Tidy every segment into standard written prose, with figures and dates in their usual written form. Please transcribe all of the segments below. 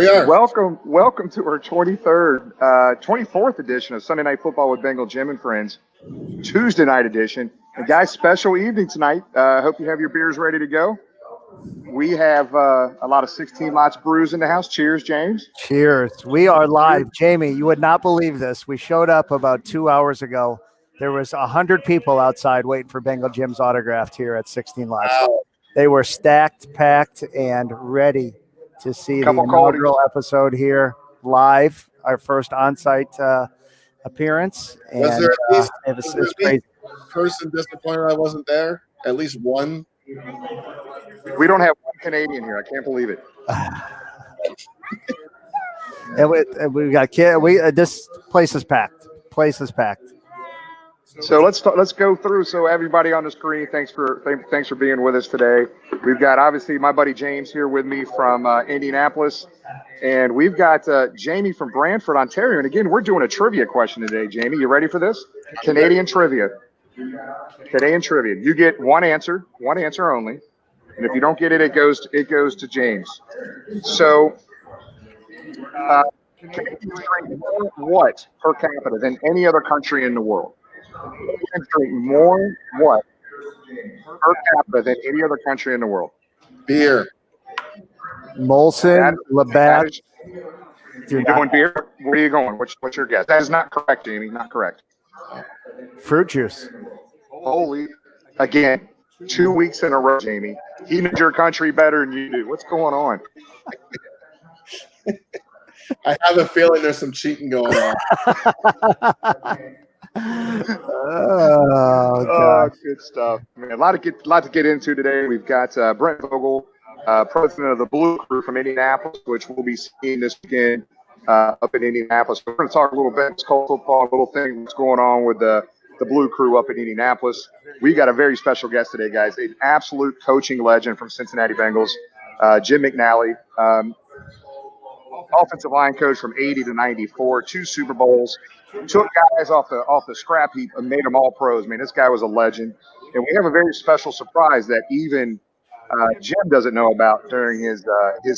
we are. Welcome to our 24th edition of Sunday Night Football with Bengal Jim and Friends, Tuesday night edition. And guys, special evening tonight. Hope you have your beers ready to go. We have a lot of 16 lots brews in the house. Cheers, James. Cheers. We are live. Jamie, you would not believe this. We showed up about 2 hours ago. There was 100 people outside waiting for Bengal Jim's autographed here at 16 lots. Wow. They were stacked, packed, and ready to see the inaugural episode here live, our first on-site appearance. Was there at least it was crazy. Person disappointed I wasn't there? At least one? We don't have one Canadian here. I can't believe it. We got this place is packed. So let's go through. So everybody on the screen, thanks for being with us today. We've got obviously my buddy James here with me from Indianapolis, and we've got Jamie from Brantford, Ontario. And again, we're doing a trivia question today. Jamie, you ready for this? Canadian trivia. You get one answer only, and if you don't get it, it goes to James. So, Canadians drink more what per capita than any other country in the world? Canadians drink more what per capita than any other country in the world? Beer. Molson, Labatt. You're doing beer? Where are you going? What's your guess? That is not correct, Jamie. Not correct. Fruit juice. Holy, again, 2 weeks in a row, Jamie. He knows your country better than you do. What's going on? I have a feeling there's some cheating going on. Oh, good stuff. Man, a lot to get into today. We've got Brent Vogel, president of the Blue Crew from Indianapolis, which we'll be seeing this weekend up in Indianapolis. We're going to talk a little bit college football, a little thing what's going on with the Blue Crew up in Indianapolis. We got a very special guest today, guys. An absolute coaching legend from Cincinnati Bengals, Jim McNally. Offensive line coach from 80 to 94, 2 Super Bowls, took guys off the scrap heap and made them all pros. Man, this guy was a legend. And we have a very special surprise that even Jim doesn't know about during his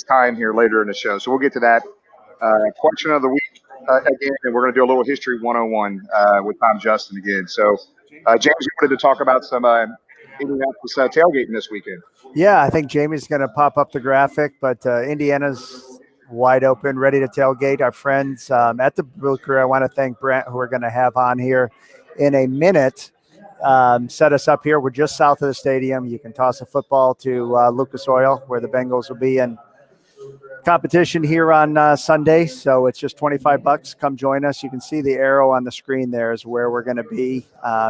time here later in the show. So we'll get to that. Question of the week again, and we're going to do a little history 101 with Tom Justin again. So, James, you wanted to talk about some Indianapolis tailgating this weekend. Yeah, I think Jamie's going to pop up the graphic, but Indiana's wide open, ready to tailgate. Our friends at the Blue Crew, I want to thank Brent, who we're going to have on here in a minute, set us up here. We're just south of the stadium. You can toss a football to Lucas Oil, where the Bengals will be in competition here on Sunday. So it's just $25. Come join us. You can see the arrow on the screen there is where we're going to be.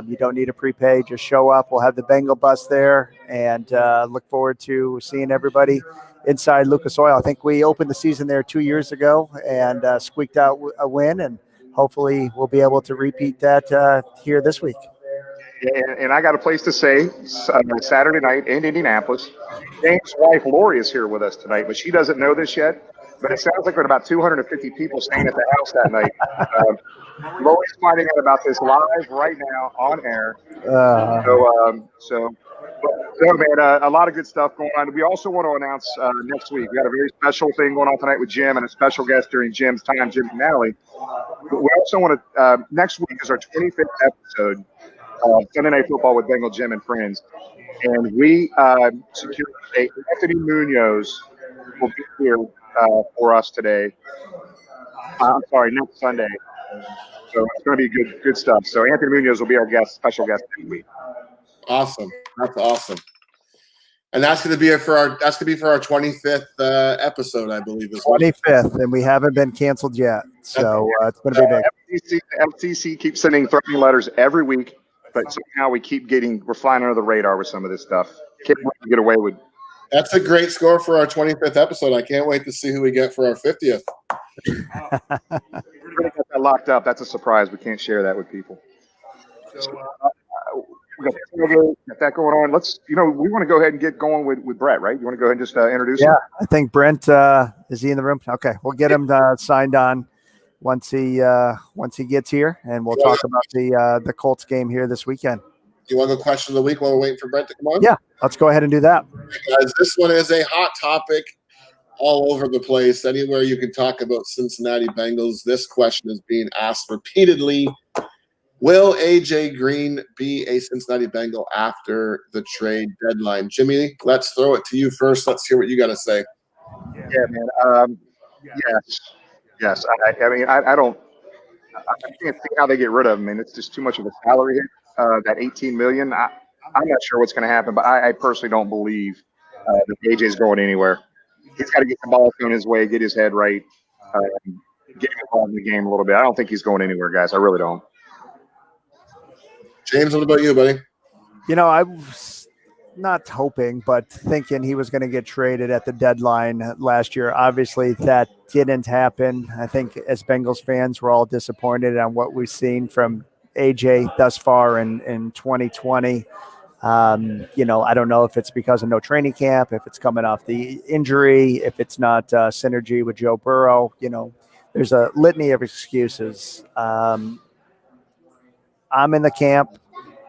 You don't need to prepay. Just show up. We'll have the Bengal bus there, and look forward to seeing everybody inside Lucas Oil. I think we opened the season there 2 years ago and squeaked out a win, and hopefully we'll be able to repeat that here this week. Yeah, and I got a place to stay Saturday night in Indianapolis. James' wife, Lori, is here with us tonight, but she doesn't know this yet. But it sounds like we're about 250 people staying at the house that night. Lori's finding out about this live right now on air. So, man, a lot of good stuff going on. We also want to announce next week. We got a very special thing going on tonight with Jim and a special guest during Jim's time, Jim McNally. We also want to next week is our 25th episode of Sunday Night Football with Bengal Jim and Friends. And we secured Anthony Munoz will be here for us today. Next Sunday. So it's going to be good stuff. So Anthony Munoz will be our special guest next week. Awesome. That's awesome. And that's going to be for our 25th episode, I believe. 25th, and we haven't been canceled yet. So it's going to be big. FTC keeps sending threatening letters every week, but somehow we're flying under the radar with some of this stuff. Can't wait to get away with. That's a great score for our 25th episode. I can't wait to see who we get for our 50th. We're going to get that locked up. That's a surprise. We can't share that with people. We got that going on. We want to go ahead and get going with Brett, right? You want to go ahead and just introduce him? Yeah, I think Brent, is he in the room? Okay, we'll get him signed on once he gets here, and we'll talk about the Colts game here this weekend. You want to go question of the week while we're waiting for Brent to come on? Yeah, let's go ahead and do that. Guys, this one is a hot topic. all over the place. Anywhere you can talk about Cincinnati Bengals, this question is being asked repeatedly. Will AJ Green be a Cincinnati Bengal after the trade deadline? Jimmy, let's throw it to you first. Let's hear what you got to say. Yeah, man. Yes. I mean, I can't see how they get rid of him. I mean, it's just too much of a salary hit. That $18 million. I'm not sure what's going to happen, but I personally don't believe that AJ's going anywhere. He's got to get the ball thrown his way, get his head right, get him involved in the game a little bit. I don't think he's going anywhere, guys. I really don't. James, what about you, buddy? I was not hoping, but thinking he was going to get traded at the deadline last year. Obviously, that didn't happen. I think as Bengals fans, we're all disappointed on what we've seen from AJ thus far in 2020. I don't know if it's because of no training camp, if it's coming off the injury, if it's not synergy with Joe Burrow. There's a litany of excuses. I'm in the camp.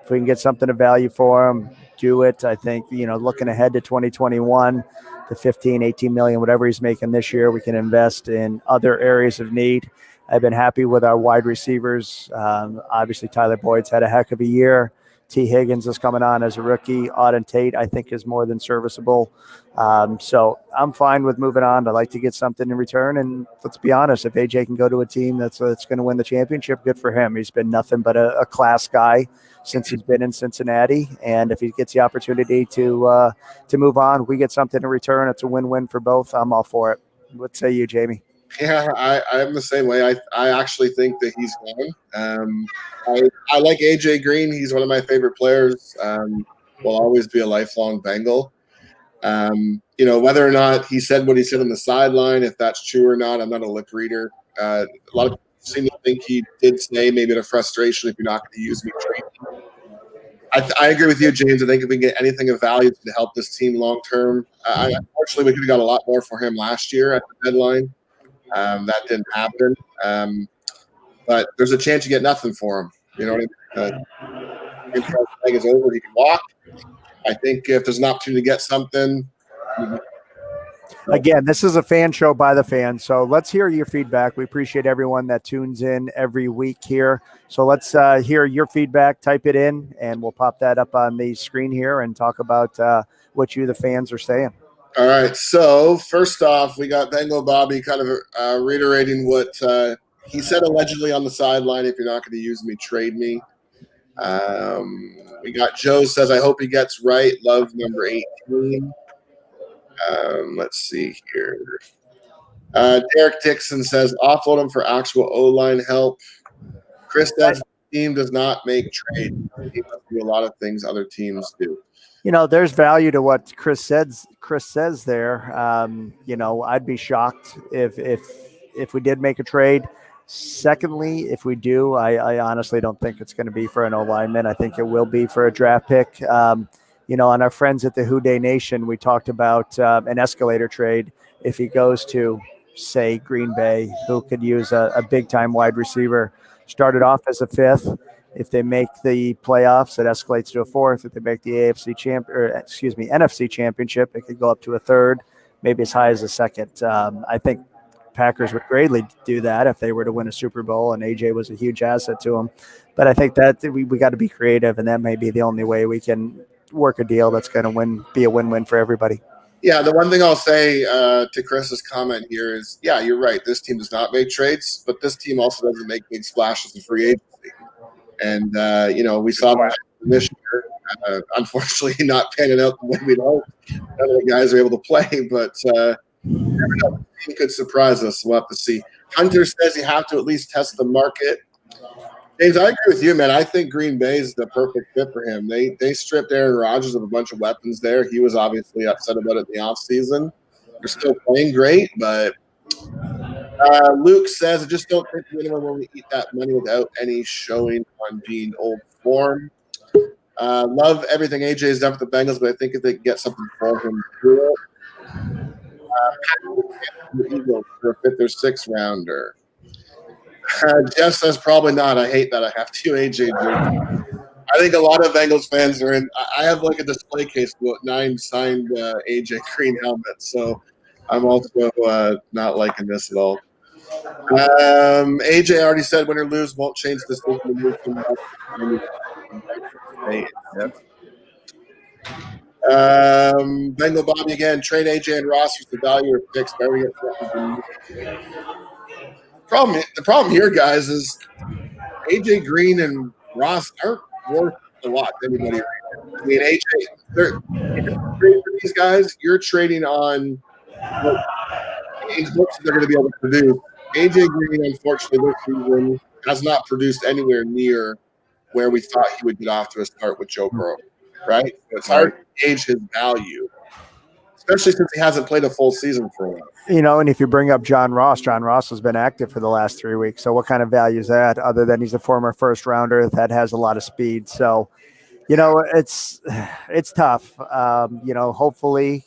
If we can get something of value for him, do it. I think, looking ahead to 2021, the 15, 18 million, whatever he's making this year, we can invest in other areas of need. I've been happy with our wide receivers. Obviously, Tyler Boyd's had a heck of a year. T. Higgins is coming on as a rookie. Auden Tate, I think, is more than serviceable. So I'm fine with moving on. I'd like to get something in return. And let's be honest, if AJ can go to a team that's going to win the championship, good for him. He's been nothing but a class guy since he's been in Cincinnati. And if he gets the opportunity to move on, we get something in return. It's a win-win for both. I'm all for it. What say you, Jamie? Yeah, I'm the same way. I actually think that he's gone. I like AJ Green. He's one of my favorite players. Will always be a lifelong Bengal. Whether or not he said what he said on the sideline, if that's true or not, I'm not a lip reader. A lot of people seem to think he did say maybe out of frustration, if you're not going to use me, trade me. I agree with you, James. I think if we can get anything of value to help this team long term, unfortunately, we could have got a lot more for him last year at the deadline. That didn't happen. But there's a chance you get nothing for him. You know what I mean? If the thing is over, he can walk. I think if there's an opportunity to get something. Again, this is a fan show by the fans. So let's hear your feedback. We appreciate everyone that tunes in every week here. So let's hear your feedback. Type it in, and we'll pop that up on the screen here and talk about what you, the fans, are saying. All right. So first off, we got Bengal Bobby kind of reiterating what he said allegedly on the sideline. If you're not going to use me, trade me. We got Joe says, I hope he gets right. Love number 18. Let's see here. Derek Dixon says, offload him for actual O-line help. Chris says, team does not make trades. He must do a lot of things other teams do. There's value to what Chris says there. I'd be shocked if we did make a trade. Secondly, if we do, I honestly don't think it's going to be for an O-lineman. I think it will be for a draft pick. On our friends at the Who Day Nation, we talked about an escalator trade. If he goes to, say, Green Bay, who could use a big-time wide receiver, started off as a fifth. If they make the playoffs, it escalates to a fourth. If they make the NFC championship, it could go up to a third, maybe as high as a second. I think Packers would greatly do that if they were to win a Super Bowl, and AJ was a huge asset to them. But I think that we got to be creative, and that may be the only way we can work a deal that's going to be a win-win for everybody. Yeah, the one thing I'll say to Chris's comment here is, yeah, you're right. This team does not make trades, but this team also doesn't make big splashes in free agency. And, we saw that this year, unfortunately not panning out the way we'd hoped. None of the guys are able to play, but never know. The team could surprise us. We'll have to see. Hunter says you have to at least test the market. James, I agree with you, man. I think Green Bay is the perfect fit for him. They stripped Aaron Rodgers of a bunch of weapons there. He was obviously upset about it in the offseason. They're still playing great, but Luke says, I just don't think anyone will eat that money without any showing on being old form. Love everything AJ has done for the Bengals, but I think if they can get something for him, do it. The Eagles for a fifth or sixth rounder. Jeff says probably not. I hate that I have to AJ. I think a lot of Bengals fans are in. I have like a display case with 9 signed AJ Green helmets. So I'm also not liking this at all. AJ already said win or lose won't change the decision. Bengal Bobby again. Trade AJ and Ross with the value of picks. The problem here, guys, is AJ Green and Ross aren't worth a lot to anybody. I mean, AJ, if you're trading for these guys, you're trading on what they're going to be able to produce. AJ Green, unfortunately, this season has not produced anywhere near where we thought he would get off to a start with Joe Burrow, right? So it's hard to gauge his value, especially since he hasn't played a full season for a while. You know, and if you bring up John Ross has been active for the last 3 weeks. So what kind of value is that other than he's a former first rounder that has a lot of speed? So, you know, it's tough. You know, hopefully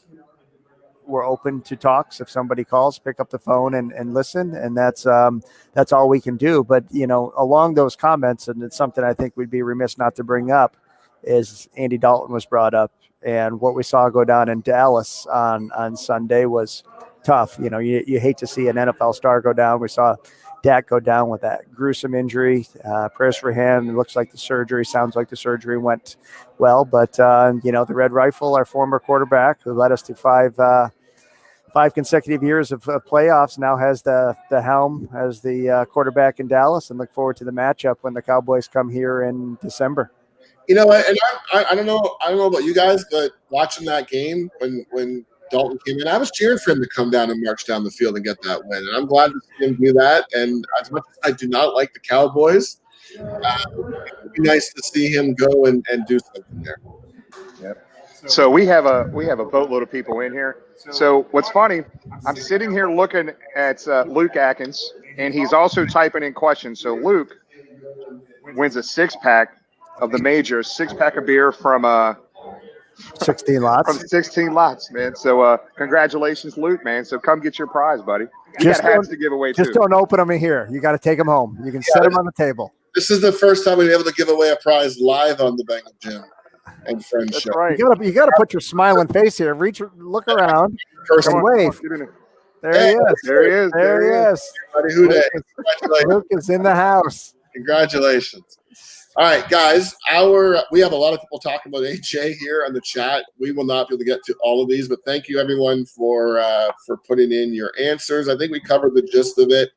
we're open to talks. If somebody calls, pick up the phone and listen. And that's all we can do. But, you know, along those comments, and it's something I think we'd be remiss not to bring up, is Andy Dalton was brought up. And what we saw go down in Dallas on Sunday was tough. You know, you hate to see an NFL star go down. We saw Dak go down with that gruesome injury. Prayers for him. It looks like sounds like the surgery went well. But, you know, the Red Rifle, our former quarterback who led us to five consecutive years of playoffs, now has the helm as the quarterback in Dallas, and look forward to the matchup when the Cowboys come here in December. You know, and I don't know about you guys, but watching that game when Dalton came in, I was cheering for him to come down and march down the field and get that win. And I'm glad to see him do that. And as much as I do not like the Cowboys, it'd be nice to see him go and do something there. Yep. So we have a boatload of people in here. So what's funny, I'm sitting here looking at Luke Atkins, and he's also typing in questions. So Luke wins a 6-pack of the major, 6-pack of beer from 16 lots. From 16 lots, man. So congratulations, Luke, man. So come get your prize, buddy. You got hats to give away, too. Just don't open them in here. You got to take them home. You can set them on the table. This is the first time we've been able to give away a prize live on the Bengal Gym and Friends Show. Right. You got to put your smiling face here. Look around. Come wave. There he is. There he is. Luke is in the house. Congratulations. All right, guys, we have a lot of people talking about AJ here on the chat. We will not be able to get to all of these, but thank you, everyone, for putting in your answers. I think we covered the gist of it.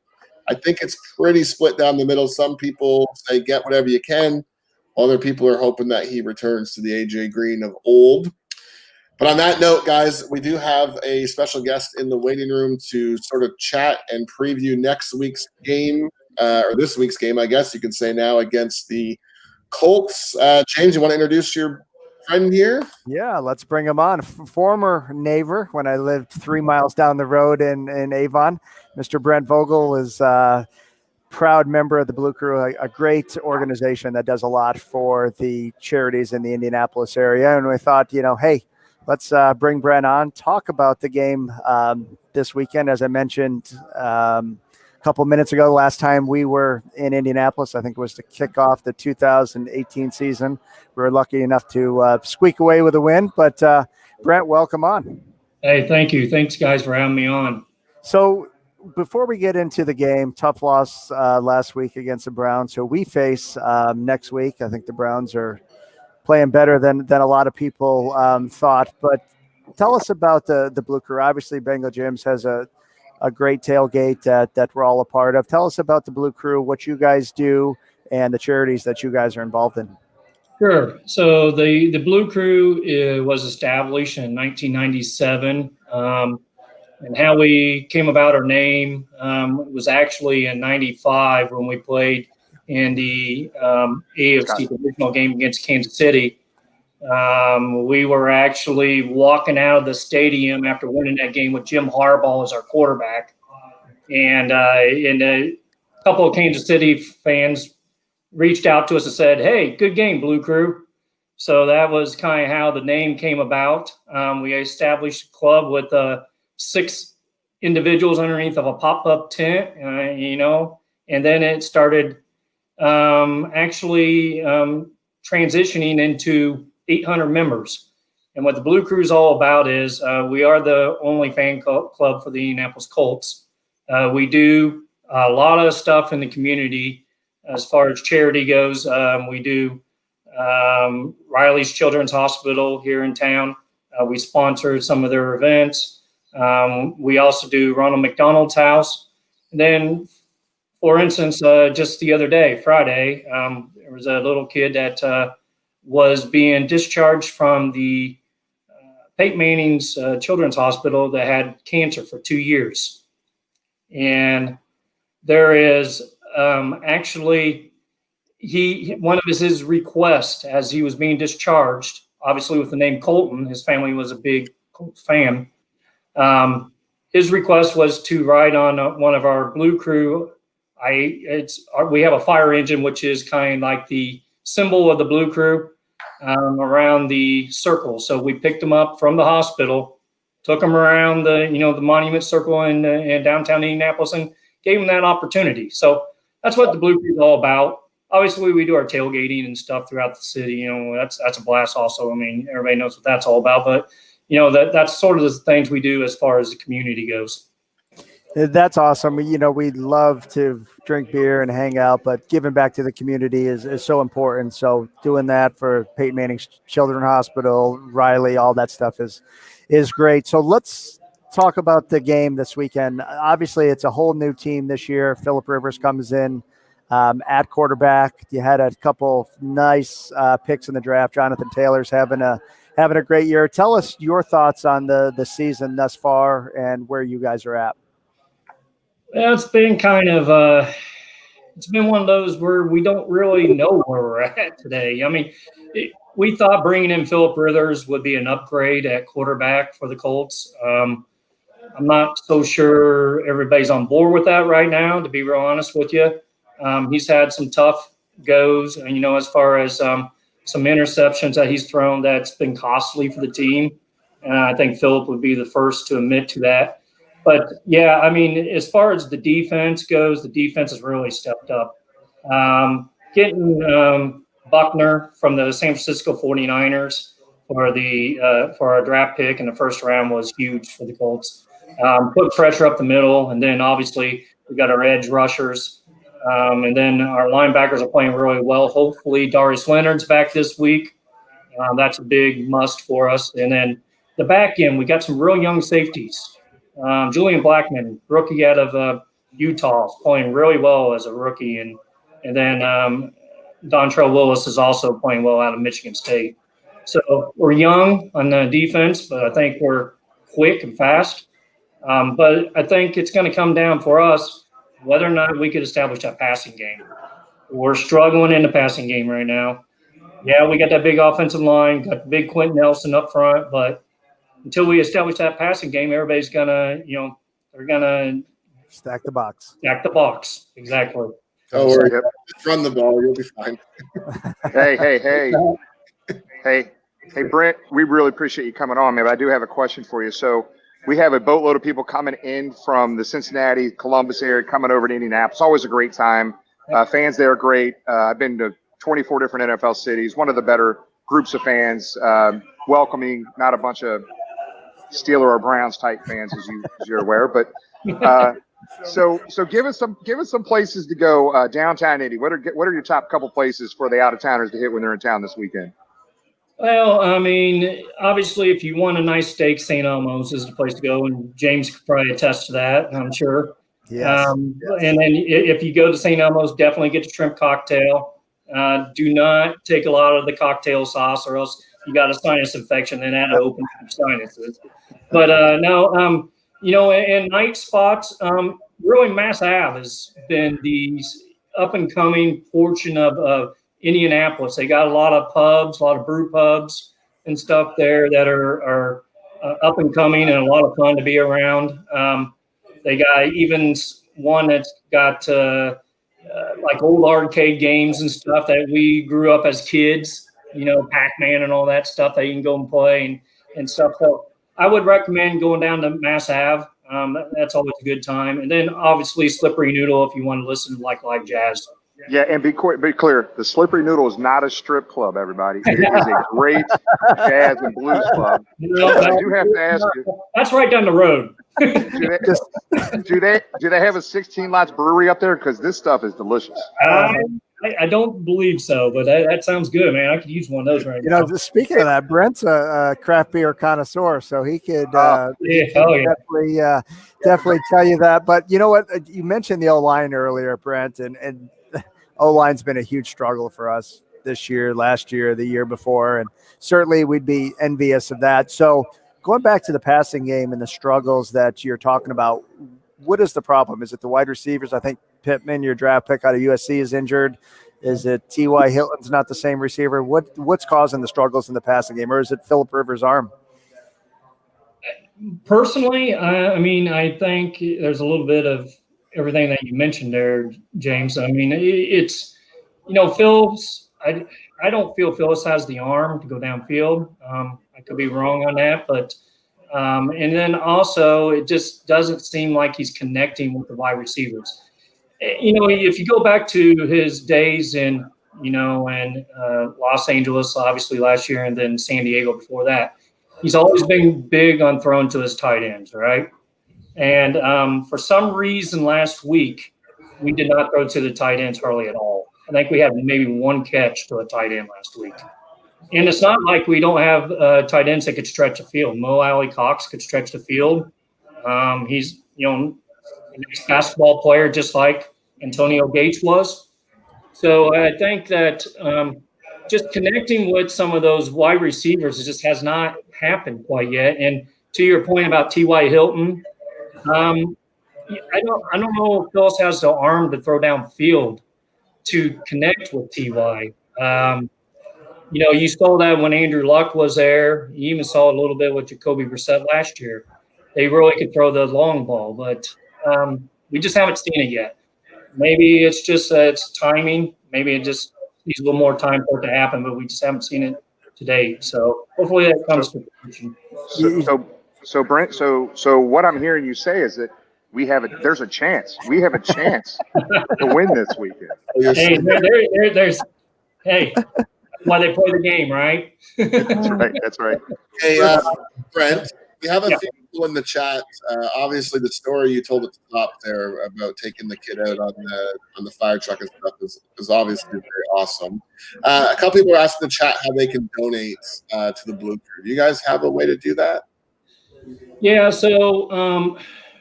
I think it's pretty split down the middle. Some people say get whatever you can. Other people are hoping that he returns to the AJ Green of old. But on that note, guys, we do have a special guest in the waiting room to sort of chat and preview next week's game, or this week's game, I guess you can say now, against the Colts. James, you want to introduce your friend here? Yeah, let's bring him on. Former neighbor when I lived 3 miles down the road in Avon. Mr. Brent Vogel is a proud member of the Blue Crew, a great organization that does a lot for the charities in the Indianapolis area. And we thought, hey, let's bring Brent on, talk about the game this weekend. As I mentioned couple minutes ago, last time we were in Indianapolis, I think it was to kick off the 2018 season. We were lucky enough to squeak away with a win. But Brent, welcome on. Hey, thank you. Thanks, guys, for having me on. So before we get into the game, tough loss last week against the Browns, who we face next week. I think the Browns are playing better than a lot of people thought. But tell us about the Blue Crew. Obviously, Bengal Gyms has a great tailgate that we're all a part of. Tell us about the Blue Crew, what you guys do, and the charities that you guys are involved in. Sure. So the Blue Crew was established in 1997. And how we came about our name was actually in 95 when we played in the AFC divisional game against Kansas City. We were actually walking out of the stadium after winning that game with Jim Harbaugh as our quarterback. And a couple of Kansas City fans reached out to us and said, "Hey, good game, Blue Crew." So that was kind of how the name came about. We established a club with 6 individuals underneath of a pop-up tent, and then it started transitioning into 800 members. And what the Blue Crew is all about is we are the only fan club for the Indianapolis Colts. We do a lot of stuff in the community as far as charity goes. We do Riley's Children's Hospital here in town. We sponsor some of their events. We also do Ronald McDonald's House. And then, for instance, just the other day, Friday, there was a little kid that was being discharged from the Peyton Manning's Children's Hospital that had cancer for 2 years. And there is actually one of his requests as he was being discharged, obviously with the name Colton, his family was a big Colts fan. His request was to ride on one of our Blue Crew. We have a fire engine, which is kind of like the symbol of the Blue Crew around the circle. So we picked him up from the hospital, took him around the Monument Circle in downtown Indianapolis, and gave him that opportunity. So that's what the Blue Crew is all about. Obviously, we do our tailgating and stuff throughout the city. That's a blast also. I mean, everybody knows what that's all about. But, that's sort of the things we do as far as the community goes. That's awesome. We love to drink beer and hang out, but giving back to the community is so important. So doing that for Peyton Manning's Children's Hospital, Riley, all that stuff is great. So let's talk about the game this weekend. Obviously, it's a whole new team this year. Phillip Rivers comes in at quarterback. You had a couple nice picks in the draft. Jonathan Taylor's having a great year. Tell us your thoughts on the season thus far and where you guys are at. Well, it's been kind of it's been one of those where we don't really know where we're at today. I mean, we thought bringing in Phillip Rivers would be an upgrade at quarterback for the Colts. I'm not so sure everybody's on board with that right now, to be real honest with you. He's had some tough goes, as far as some interceptions that he's thrown that's been costly for the team. And I think Phillip would be the first to admit to that. But, yeah, I mean, as far as the defense goes, the defense has really stepped up. Getting Buckner from the San Francisco 49ers for our draft pick in the first round was huge for the Colts. Put pressure up the middle, and then obviously we got our edge rushers. And then our linebackers are playing really well. Hopefully Darius Leonard's back this week. That's a big must for us. And then the back end, we got some real young safeties. Julian Blackman, rookie out of Utah, is playing really well as a rookie. And then Dontrell Willis is also playing well out of Michigan State. So we're young on the defense, but I think we're quick and fast. But I think it's going to come down for us whether or not we could establish that passing game. We're struggling in the passing game right now. Yeah, we got that big offensive line, got the big Quentin Nelson up front, but until we establish that passing game, everybody's gonna, they're gonna stack the box. Stack the box, exactly. Don't worry, just run the ball, you'll be fine. Hey, Brent, we really appreciate you coming on, man. But I do have a question for you. So we have a boatload of people coming in from the Cincinnati, Columbus area, coming over to Indianapolis. Always a great time. Fans there are great. I've been to 24 different NFL cities. One of the better groups of fans, welcoming, not a bunch of Steeler or Browns type fans, as you're aware. But so give us some places to go downtown Indy. What are your top couple places for the out of towners to hit when they're in town this weekend? Well, I mean, obviously, if you want a nice steak, St. Elmo's is the place to go, and James could probably attest to that, I'm sure. Yes. And then if you go to St. Elmo's, definitely get the shrimp cocktail. Do not take a lot of the cocktail sauce, or else you got a sinus infection, then that'll open your sinuses. But no, in night spots, really Mass Ave has been the up and coming portion of Indianapolis. They got a lot of pubs, a lot of brew pubs and stuff there that are up and coming and a lot of fun to be around. They got even one that's got like old arcade games and stuff that we grew up as kids, Pac-Man and all that stuff that you can go and play and stuff. So I would recommend going down to Mass Ave. That's always a good time. And then obviously Slippery Noodle if you want to listen to like live jazz. Yeah, and be clear, the Slippery Noodle is not a strip club, everybody. It is a great jazz and blues club. But I do have to ask you. That's right down the road. Do they have a 16 lots brewery up there? Because this stuff is delicious. I don't believe so, but that sounds good, man. I could use one of those right now. Speaking of that, Brent's a craft beer connoisseur, so he could definitely tell you that. But you know what? You mentioned the O-line earlier, Brent, and O-line's been a huge struggle for us this year, last year, the year before, and certainly we'd be envious of that. So going back to the passing game and the struggles that you're talking about, what is the problem? Is it the wide receivers? I think Pittman, your draft pick out of USC, is injured. Is it T.Y. Hilton's not the same receiver? What's causing the struggles in the passing game, or is it Phillip Rivers' arm? Personally, I think there's a little bit of everything that you mentioned there, James. I mean, it's, Phil's, I don't feel Phyllis has the arm to go downfield. I could be wrong on that, but and then also it just doesn't seem like he's connecting with the wide receivers. If you go back to his days in, Los Angeles, obviously last year, and then San Diego before that, he's always been big on throwing to his tight ends, right? And for some reason last week, we did not throw to the tight ends hardly at all. I think we had maybe one catch to a tight end last week. And it's not like we don't have tight ends that could stretch the field. Mo Alley Cox could stretch the field. He's, a basketball player just like Antonio Gates was. So I think that just connecting with some of those wide receivers just has not happened quite yet. And to your point about T.Y. Hilton, I don't know if Phyllis has the arm to throw downfield to connect with T.Y. You saw that when Andrew Luck was there. You even saw a little bit with Jacoby Brissett last year. They really could throw the long ball, but we just haven't seen it yet. Maybe it's just it's timing. Maybe it just needs a little more time for it to happen, but we just haven't seen it today. So hopefully that comes to fruition. So Brent, so what I'm hearing you say is that there's a chance. We have a chance to win this weekend. Hey, why they play the game, right? That's right. Hey, Brent, we have a few people in the chat. Obviously, the story you told at the top there about taking the kid out on the fire truck and stuff is obviously very awesome. A couple people are asking in the chat how they can donate to the Blue Crew. Do you guys have a way to do that? Yeah, so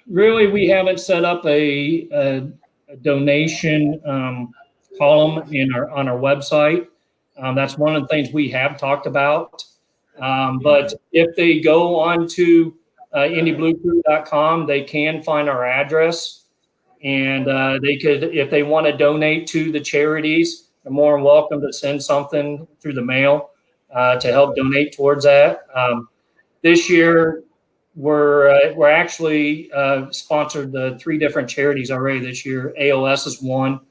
really we haven't set up a donation column on our website. That's one of the things we have talked about. But if they go on to IndyBlueCrew.com, they can find our address, and they could, if they want to donate to the charities, they're more than welcome to send something through the mail to help donate towards that. This year, we're actually sponsored the 3 different charities already this year. ALS is one,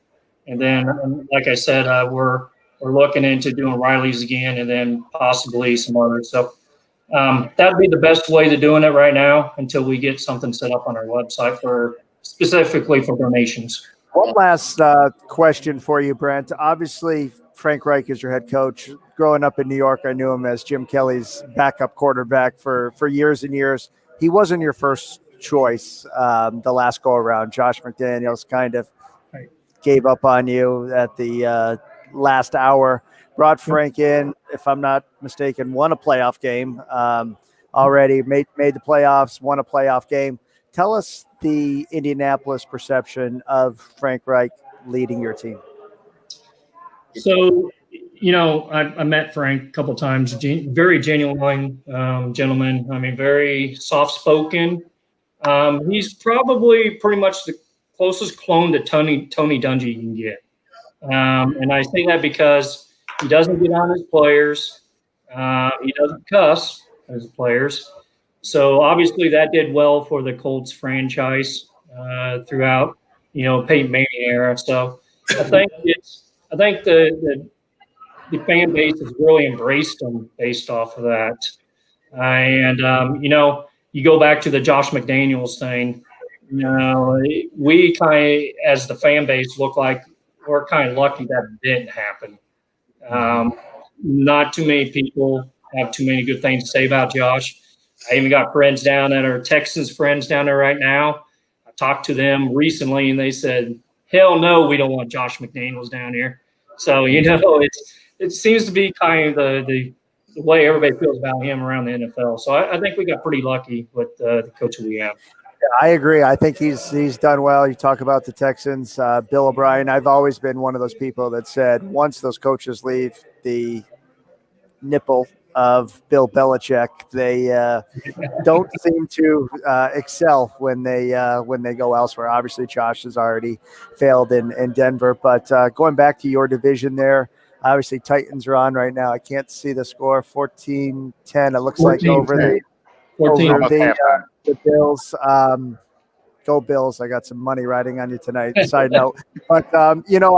and then, like I said, we're looking into doing Riley's again, and then possibly some others. So that'd be the best way to doing it right now until we get something set up on our website specifically for donations. One last question for you, Brent. Obviously, Frank Reich is your head coach. Growing up in New York, I knew him as Jim Kelly's backup quarterback for years and years. He wasn't your first choice the last go-around. Josh McDaniels kind of gave up on you at the last hour. Brought Frank in, if I'm not mistaken, won a playoff game already, made the playoffs, won a playoff game. Tell us the Indianapolis perception of Frank Reich leading your team. So, I met Frank a couple times. Very genuine gentleman. I mean, very soft-spoken. He's probably pretty much the closest clone to Tony Dungy you can get. And I say that because he doesn't get on his players. He doesn't cuss his players. So obviously that did well for the Colts franchise throughout, Peyton Manning era. So I think the fan base has really embraced him based off of that. And you go back to the Josh McDaniels thing. We kind of, as the fan base, look like we're kind of lucky that didn't happen. Not too many people have too many good things to say about Josh. I even got friends down that are Texans friends down there right now. I talked to them recently, and they said, "Hell no, we don't want Josh McDaniels down here." So it seems to be kind of the way everybody feels about him around the NFL. So I think we got pretty lucky with the coach that we have. I agree. I think he's done well. You talk about the Texans, Bill O'Brien. I've always been one of those people that said once those coaches leave the nipple of Bill Belichick, they don't seem to excel when they go elsewhere. Obviously, Josh has already failed in Denver, but going back to your division there, obviously Titans are on right now. I can't see the score, 14-10. It looks like over the Bills. Go Bills. I got some money riding on you tonight. Side note. But, I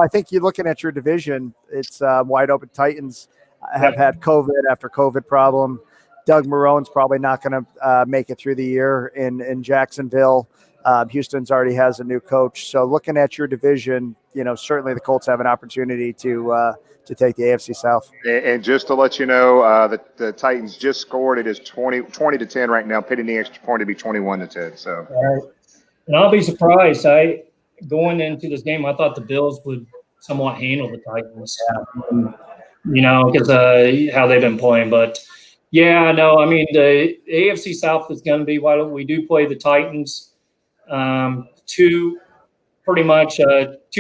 think you're looking at your division. It's wide open. Titans have had COVID after COVID problem. Doug Marone's probably not going to make it through the year in Jacksonville. Houston's already has a new coach. So looking at your division, certainly the Colts have an opportunity to take the AFC South. And just to let you know, the Titans just scored. It is 20-10 right now, pitting the extra point to be 21-10. So, and I'll be surprised. Going into this game, I thought the Bills would somewhat handle the Titans. Because how they've been playing. But yeah, no, I mean the AFC South is going to be why we do play the Titans two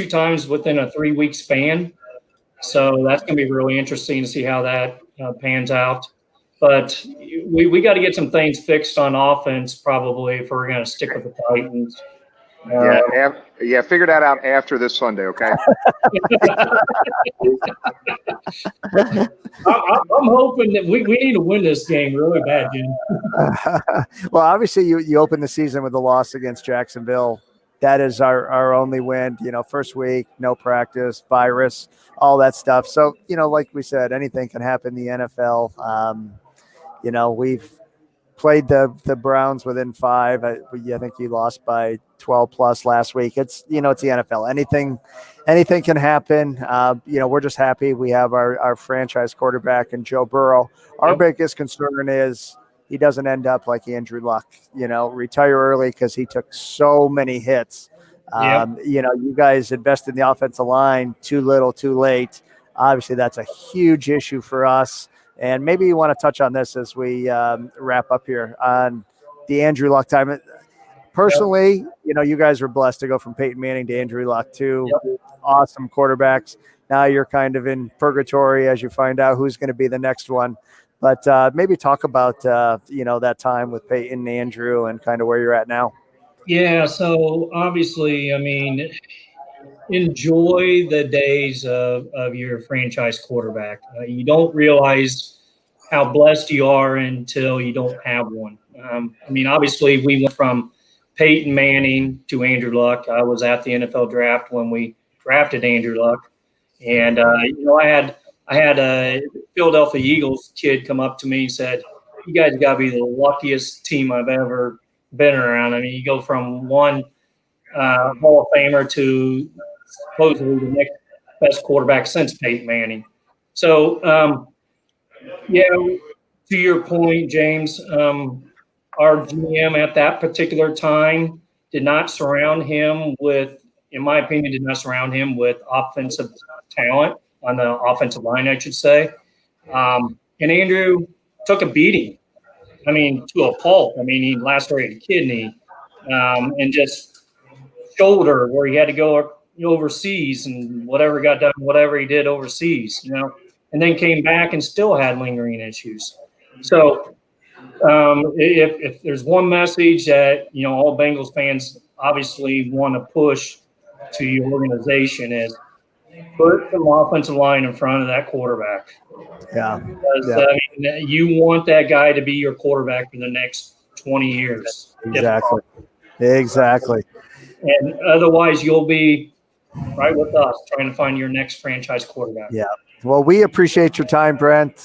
times within a 3-week span. So that's going to be really interesting to see how that pans out. But we got to get some things fixed on offense probably if we're going to stick with the Titans. Figure that out after this Sunday, okay? I'm hoping that we need to win this game really bad, Jim. Well, obviously you open the season with a loss against Jacksonville. That is our only win. First week, no practice, virus, all that stuff. So, like we said, anything can happen in the NFL. We've played the Browns within 5. I think you lost by 12 plus last week. It's the NFL. Anything can happen. We're just happy we have our franchise quarterback and Joe Burrow. Our biggest concern is he doesn't end up like Andrew Luck, retire early because he took so many hits. You guys invest in the offensive line too little, too late. Obviously, that's a huge issue for us. And maybe you want to touch on this as we wrap up here on the Andrew Luck time. Personally, you guys were blessed to go from Peyton Manning to Andrew Luck, two awesome quarterbacks. Now you're kind of in purgatory as you find out who's going to be the next one. But maybe talk about, that time with Peyton and Andrew and kind of where you're at now. Yeah, so obviously, enjoy the days of your franchise quarterback. You don't realize how blessed you are until you don't have one. Obviously, we went from Peyton Manning to Andrew Luck. I was at the NFL draft when we drafted Andrew Luck. And, I had a Philadelphia Eagles kid come up to me and said, "You guys got to be the luckiest team I've ever been around." You go from one Hall of Famer to supposedly the next best quarterback since Peyton Manning. So, to your point, James, our GM at that particular time did not surround him with, in my opinion, offensive talent on the offensive line, I should say. And Andrew took a beating. To a pulp. He lacerated a kidney and just shoulder where he had to go overseas and whatever got done, whatever he did overseas, and then came back and still had lingering issues. So if there's one message that, all Bengals fans obviously want to push to your organization is put some offensive line in front of that quarterback. Yeah. Because, you want that guy to be your quarterback for the next 20 years. Exactly. And otherwise, you'll be right with us trying to find your next franchise quarterback. Yeah. Well, we appreciate your time, Brent.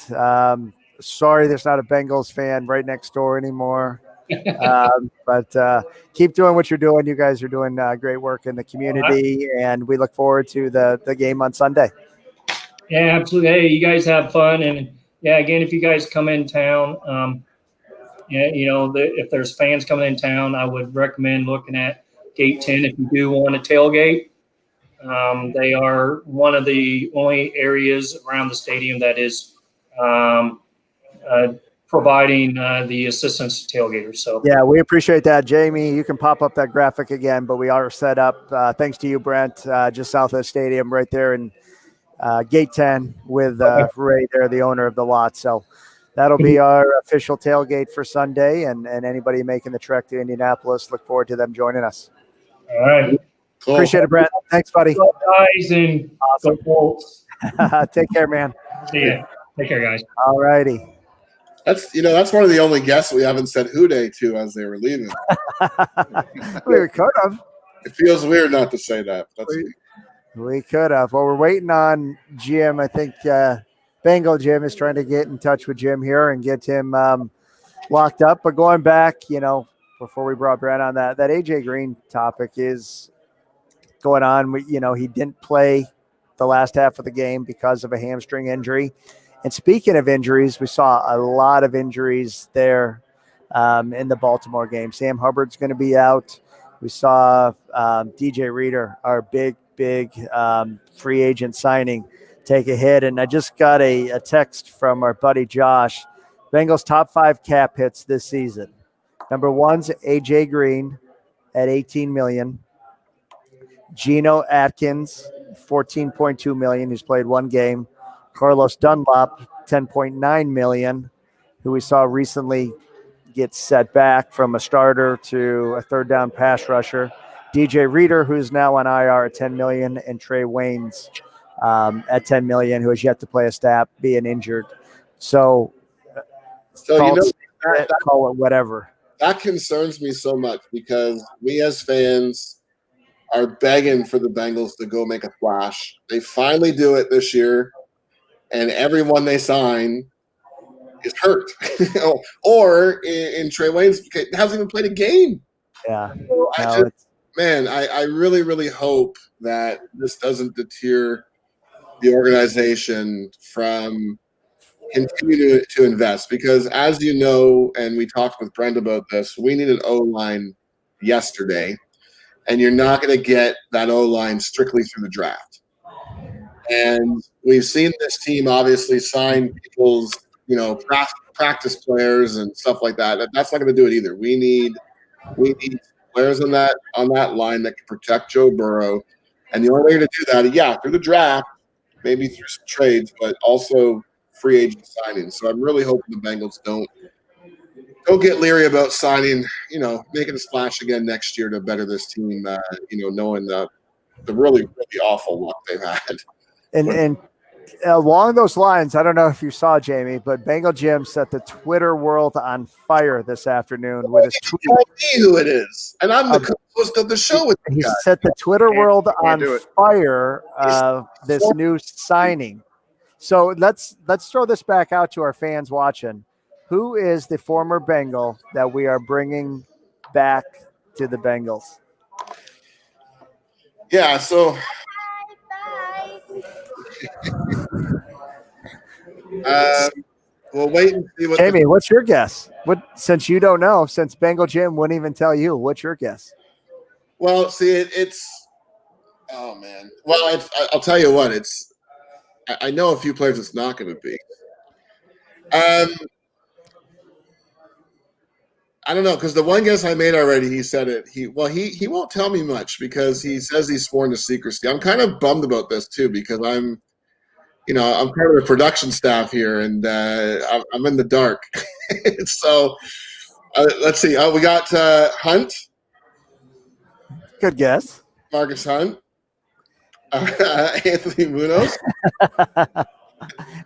Sorry there's not a Bengals fan right next door anymore. But keep doing what you're doing. You guys are doing great work in the community, and we look forward to the game on Sunday. Yeah, absolutely. Hey, you guys have fun. And yeah, again, if you guys come in town, yeah, if there's fans coming in town, I would recommend looking at Gate 10 if you do want to tailgate. They are one of the only areas around the stadium that is providing the assistance to tailgaters. So yeah, we appreciate that, Jamie. You can pop up that graphic again, but we are set up thanks to you, Brent, just south of the stadium, right there in Gate 10 with Ray there, the owner of the lot. So that'll be our official tailgate for Sunday, and anybody making the trek to Indianapolis, look forward to them joining us. All right. Cool. Appreciate it, Brent. Thanks, buddy. Go guys, and awesome. Go Colts. Take care, man. See ya. Take care, guys. All righty. That's one of the only guests we haven't said who day to as they were leaving. We could have. It feels weird not to say that. We could have. Well, we're waiting on Jim. I think Bengal Jim is trying to get in touch with Jim here and get him locked up. But going back, before we brought Brent on that AJ Green topic is going on. He didn't play the last half of the game because of a hamstring injury. And speaking of injuries, we saw a lot of injuries there in the Baltimore game. Sam Hubbard's going to be out. We saw DJ Reader, our big free agent signing, take a hit. And I just got a text from our buddy Josh. Bengals top 5 cap hits this season. Number 1's AJ Green at $18 million. Geno Atkins, $14.2 million. He's played one game. Carlos Dunlop, $10.9 million, who we saw recently get set back from a starter to a third down pass rusher. DJ Reader, who's now on IR at $10 million, and Trey Waynes at $10 million, who has yet to play a snap, being injured. So call it whatever. That concerns me so much because we as fans are begging for the Bengals to go make a splash. They finally do it this year, and everyone they sign is hurt. Or in Trey Waynes, hasn't even played a game. Yeah. So I really, really hope that this doesn't deter the organization from continue to invest, because as you know, and we talked with Brent about this, we need an O-line yesterday, and you're not going to get that O-line strictly through the draft. And we've seen this team obviously sign people's, practice players and stuff like that. That's not going to do it either. We need players on that line that can protect Joe Burrow. And the only way to do that, through the draft, maybe through some trades, but also free agent signings. So I'm really hoping the Bengals don't get leery about signing, making a splash again next year to better this team, knowing the really, really awful luck they've had. And along those lines, I don't know if you saw, Jamie, but Bengal Jim set the Twitter world on fire this afternoon with his tweet. Tell me who it is, and I'm the co-host of the show with you he guys. Set the Twitter world on fire. This new signing. So let's throw this back out to our fans watching. Who is the former Bengal that we are bringing back to the Bengals? Yeah, so we'll wait and see what. Jamie, what's your guess? Since you don't know, since Bengal Jim wouldn't even tell you, what's your guess? Well, see, it's. Oh man. Well, I'll tell you what. I know a few players it's not going to be. I don't know, because the one guess I made already, he said it. He won't tell me much because he says he's sworn to secrecy. I'm kind of bummed about this too, because I'm part of the production staff here, and I'm in the dark. So let's see. We got Hunt. Good guess. Marcus Hunt. Anthony Munoz.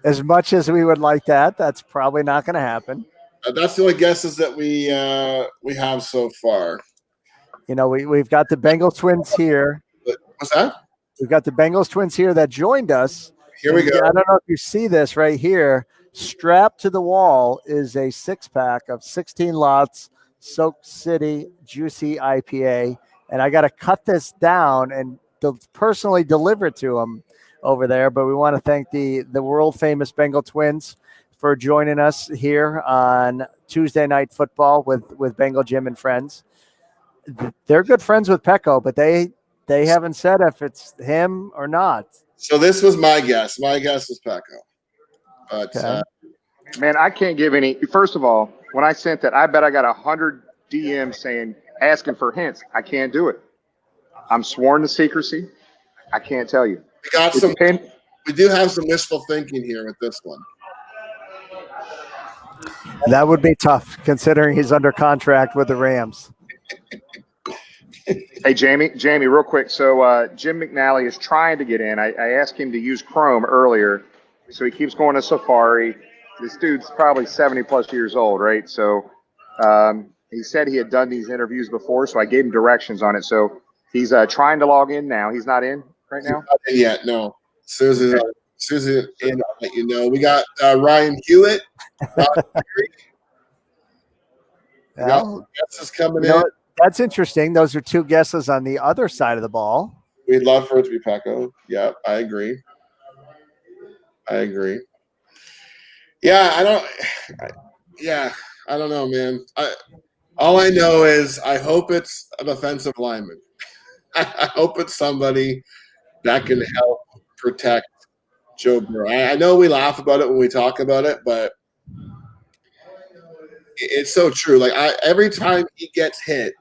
As much as we would like that, that's probably not going to happen. That's the only guesses that we have so far. We've got the Bengals twins here. What's that? We've got the Bengals twins here that joined us. Here we go. I don't know if you see this right here. Strapped to the wall is a 6-pack of 16 lots Soak City Juicy IPA. And I got to cut this down and personally deliver it to them over there. But we want to thank the world famous Bengal twins for joining us here on Tuesday Night Football with Bengal Jim and friends. They're good friends with Pecco, but they haven't said if it's him or not. So this was my guess. My guess was Pecco. But Okay. Man, I can't give any. First of all, when I sent that, I bet I got 100 DMs asking for hints. I can't do it. I'm sworn to secrecy. I can't tell you. We do have some wishful thinking here with this one. That would be tough considering he's under contract with the Rams. Hey, Jamie, real quick. So Jim McNally is trying to get in. I asked him to use Chrome earlier, so he keeps going to Safari. This dude's probably 70-plus years old, right? So he said he had done these interviews before, so I gave him directions on it. So he's trying to log in now. He's not in right now? He's not in yet, no. Susan in, I'll let you know. We got Ryan Hewitt. Guesses coming in. That's interesting. Those are two guesses on the other side of the ball. We'd love for it to be Pecco. Yeah, I agree. Yeah, I don't know, man. All I know is I hope it's an offensive lineman. I hope it's somebody that can help protect Joe Burrow. I know we laugh about it when we talk about it, but it's so true. Like every time he gets hit,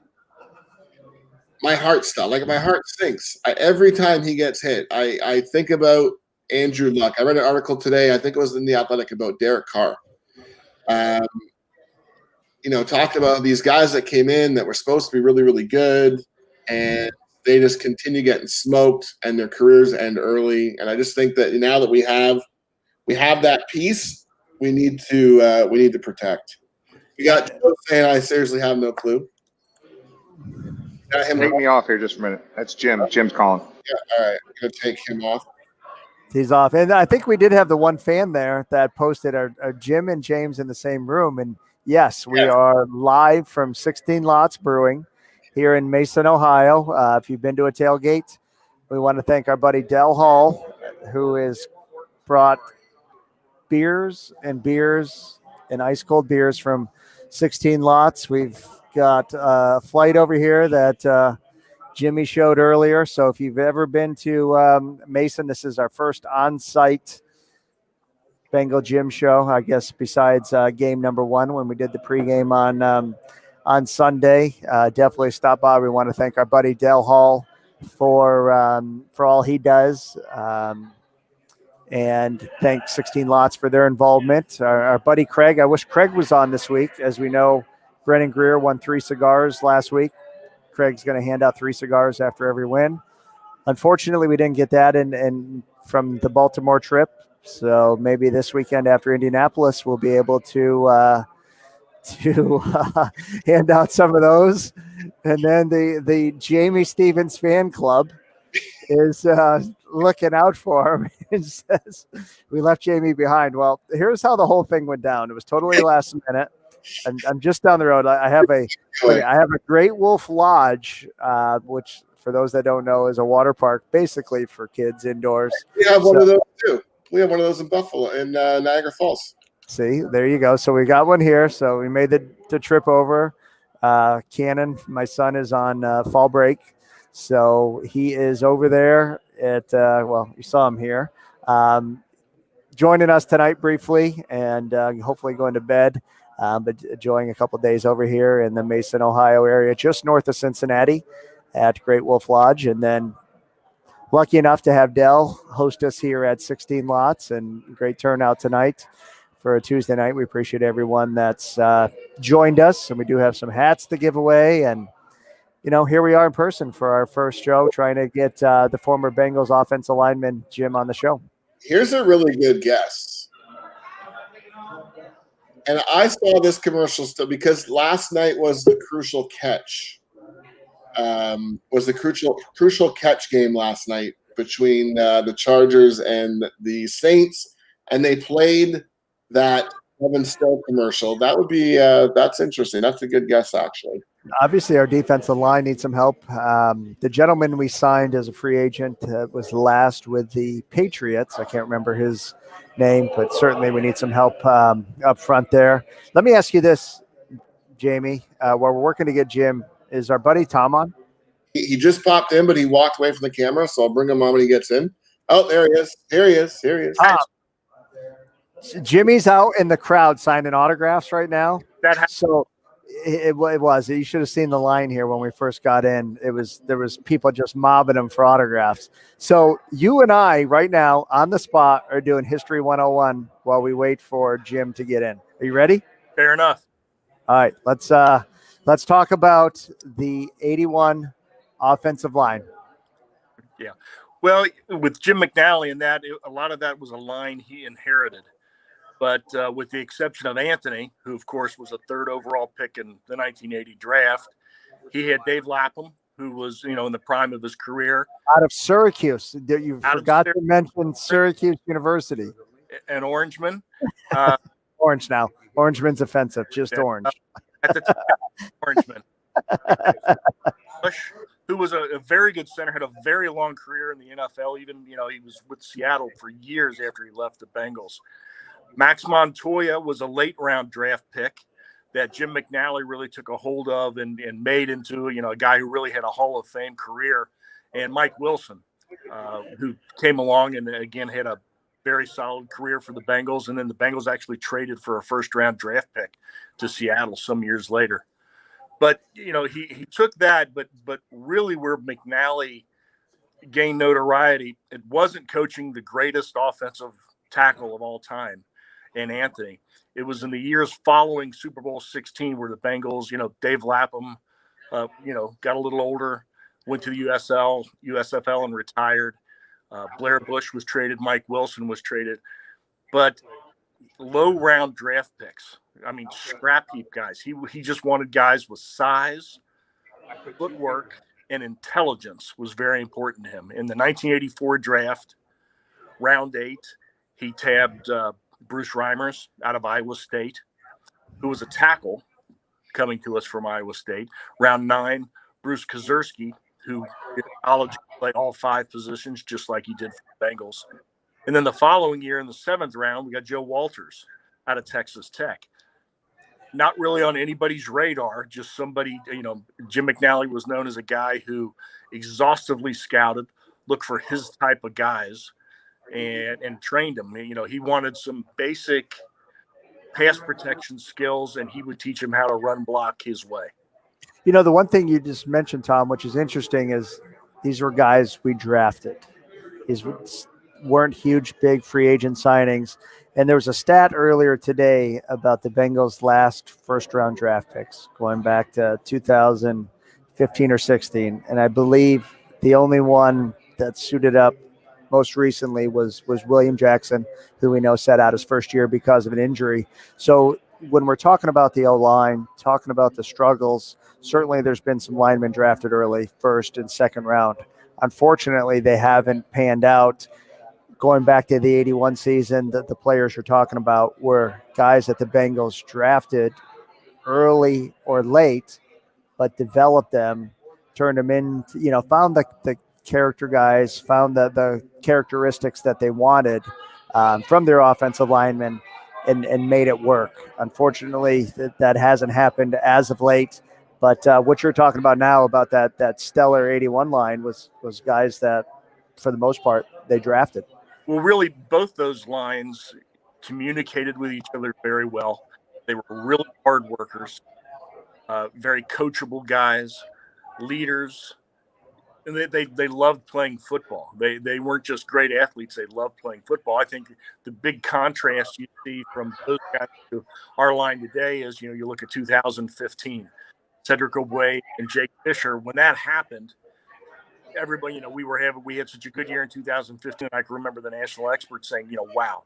my heart stops. Like my heart sinks. Every time he gets hit, I think about Andrew Luck. I read an article today. I think it was in The Athletic about Derek Carr. Talked about these guys that came in that were supposed to be really, really good, and they just continue getting smoked, and their careers end early. And I just think that now that we have that piece, we need to protect. We got Joe saying I seriously have no clue. Take me off here just a minute. That's Jim. Jim's calling. Yeah, all right. I'm gonna take him off. He's off. And I think we did have the one fan there that posted our Jim and James in the same room. And yes, we are live from 16 Lots Brewing here in Mason, Ohio. If you've been to a tailgate, we want to thank our buddy Del Hall, who has brought beers and ice cold beers from 16 Lots. We've got a flight over here that Jimmy showed earlier. So if you've ever been to Mason, this is our first on-site Bengal Gym show, I guess, besides game number 1 when we did the pregame on Sunday. Definitely stop by. We want to thank our buddy Del Hall for all he does, and thank 16 Lots for their involvement. Our buddy Craig, I wish Craig was on this week. As we know, Brennan Greer won 3 cigars last week. Craig's going to hand out 3 cigars after every win. Unfortunately, we didn't get that in from the Baltimore trip. So maybe this weekend after Indianapolis, we'll be able to hand out some of those. And then the Jamie Stevens fan club is looking out for him. It says, we left Jamie behind. Well, here's how the whole thing went down. It was totally last minute. I'm just down the road. I have a Great Wolf Lodge, which for those that don't know is a water park basically for kids indoors. We have one of those too. We have one of those in Buffalo, in Niagara Falls. See, there you go. So we got one here. So we made the trip over. Cannon, my son, is on fall break. So he is over there at, you saw him here, joining us tonight briefly and hopefully going to bed. But enjoying a couple of days over here in the Mason, Ohio area, just north of Cincinnati at Great Wolf Lodge. And then lucky enough to have Dell host us here at 16 Lots, and great turnout tonight for a Tuesday night. We appreciate everyone that's joined us, and we do have some hats to give away. And, here we are in person for our first show, trying to get the former Bengals offensive lineman Jim on the show. Here's a really good guess. And I saw this commercial still because last night was the crucial catch. Was the crucial catch game last night between the Chargers and the Saints, and they played that Evan Still commercial. That would be that's interesting. That's a good guess, actually. Obviously, our defensive line needs some help. The gentleman we signed as a free agent was last with the Patriots. I can't remember his name, but certainly we need some help up front there. Let me ask you this, Jamie. While we're working to get Jim, is our buddy Tom on? He just popped in, but he walked away from the camera, so I'll bring him on when he gets in. Oh, there he is. Here he is. Here he is. Tom. Jimmy's out in the crowd signing autographs right now. So it was. You should have seen the line here when we first got in. There was people just mobbing him for autographs. So you and I right now on the spot are doing History 101 while we wait for Jim to get in. Are you ready? Fair enough. All right, let's talk about the 81 offensive line. Yeah. Well, with Jim McNally and that, a lot of that was a line he inherited. But with the exception of Anthony, who, of course, was a third overall pick in the 1980 draft, he had Dave Lapham, who was, in the prime of his career. Out of Syracuse. You forgot to mention Syracuse University. An Orangeman. Orange now. Orangeman's offensive. Just orange. At the time, Orangeman. Bush, who was a very good center, had a very long career in the NFL. Even, he was with Seattle for years after he left the Bengals. Max Montoya was a late round draft pick that Jim McNally really took a hold of and made into, a guy who really had a Hall of Fame career. And Mike Wilson, who came along and again had a very solid career for the Bengals. And then the Bengals actually traded for a first round draft pick to Seattle some years later. But, he took that, but really where McNally gained notoriety, it wasn't coaching the greatest offensive tackle of all time in Anthony. It was in the years following Super Bowl 16 where the Bengals, Dave Lapham, got a little older, went to the USFL and retired. Blair Bush was traded. Mike Wilson was traded. But low round draft picks. I mean, scrap heap guys. He just wanted guys with size, footwork, and intelligence was very important to him. In the 1984 draft, round 8, he tabbed Bruce Reimers out of Iowa State, who was a tackle coming to us from Iowa State. Round 9, Bruce Kozerski, who in college played all 5 positions, just like he did for the Bengals. And then the following year in the 7th round, we got Joe Walters out of Texas Tech. Not really on anybody's radar, just somebody, Jim McNally was known as a guy who exhaustively scouted, looked for his type of guys, and trained them. He wanted some basic pass protection skills, and he would teach him how to run block his way. The one thing you just mentioned, Tom, which is interesting, is these were guys we drafted. These weren't huge, big free agent signings. And there was a stat earlier today about the Bengals' last first-round draft picks, going back to 2015 or 16. And I believe the only one that suited up most recently was William Jackson, who we know sat out his first year because of an injury. So when we're talking about the O-line, talking about the struggles, certainly there's been some linemen drafted early, first and second round. Unfortunately, they haven't panned out. Going back to the 81 season, the players you're talking about were guys that the Bengals drafted early or late, but developed them, turned them in, found the character guys, found the characteristics that they wanted from their offensive linemen and made it work. Unfortunately, that hasn't happened as of late. But what you're talking about now about that stellar 81 line was guys that, for the most part, they drafted. Well, really, both those lines communicated with each other very well. They were really hard workers, very coachable guys, leaders, and they loved playing football. They weren't just great athletes; they loved playing football. I think the big contrast you see from those guys to our line today is, you look at 2015, Cedric Ogbueh and Jake Fisher. When that happened, everybody, we had such a good year in 2015. I can remember the national experts saying, wow,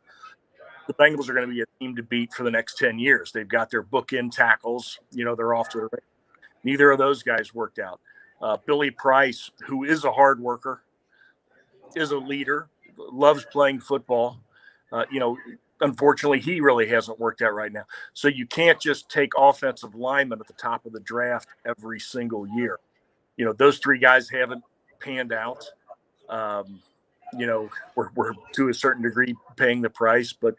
the Bengals are going to be a team to beat for the next 10 years. They've got their bookend tackles. They're off to the races. Neither of those guys worked out. Billy Price, who is a hard worker, is a leader, loves playing football. unfortunately, he really hasn't worked out right now. So you can't just take offensive linemen at the top of the draft every single year. Those three guys haven't panned out. We're to a certain degree paying the price, but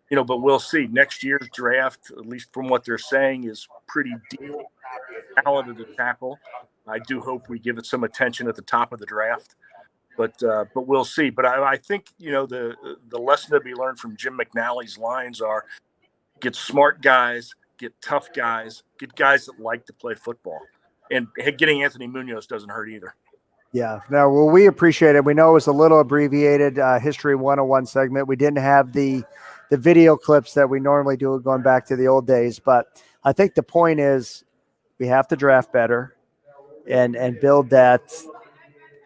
we'll see. Next year's draft, at least from what they're saying, is pretty deep, talented to tackle. I do hope we give it some attention at the top of the draft, but we'll see. But I think the lesson to be learned from Jim McNally's lines are: get smart guys, get tough guys, get guys that like to play football, and getting Anthony Munoz doesn't hurt either. Yeah, no, well, we appreciate it. We know it was a little abbreviated History 101 segment. We didn't have the video clips that we normally do going back to the old days, but I think the point is we have to draft better and build that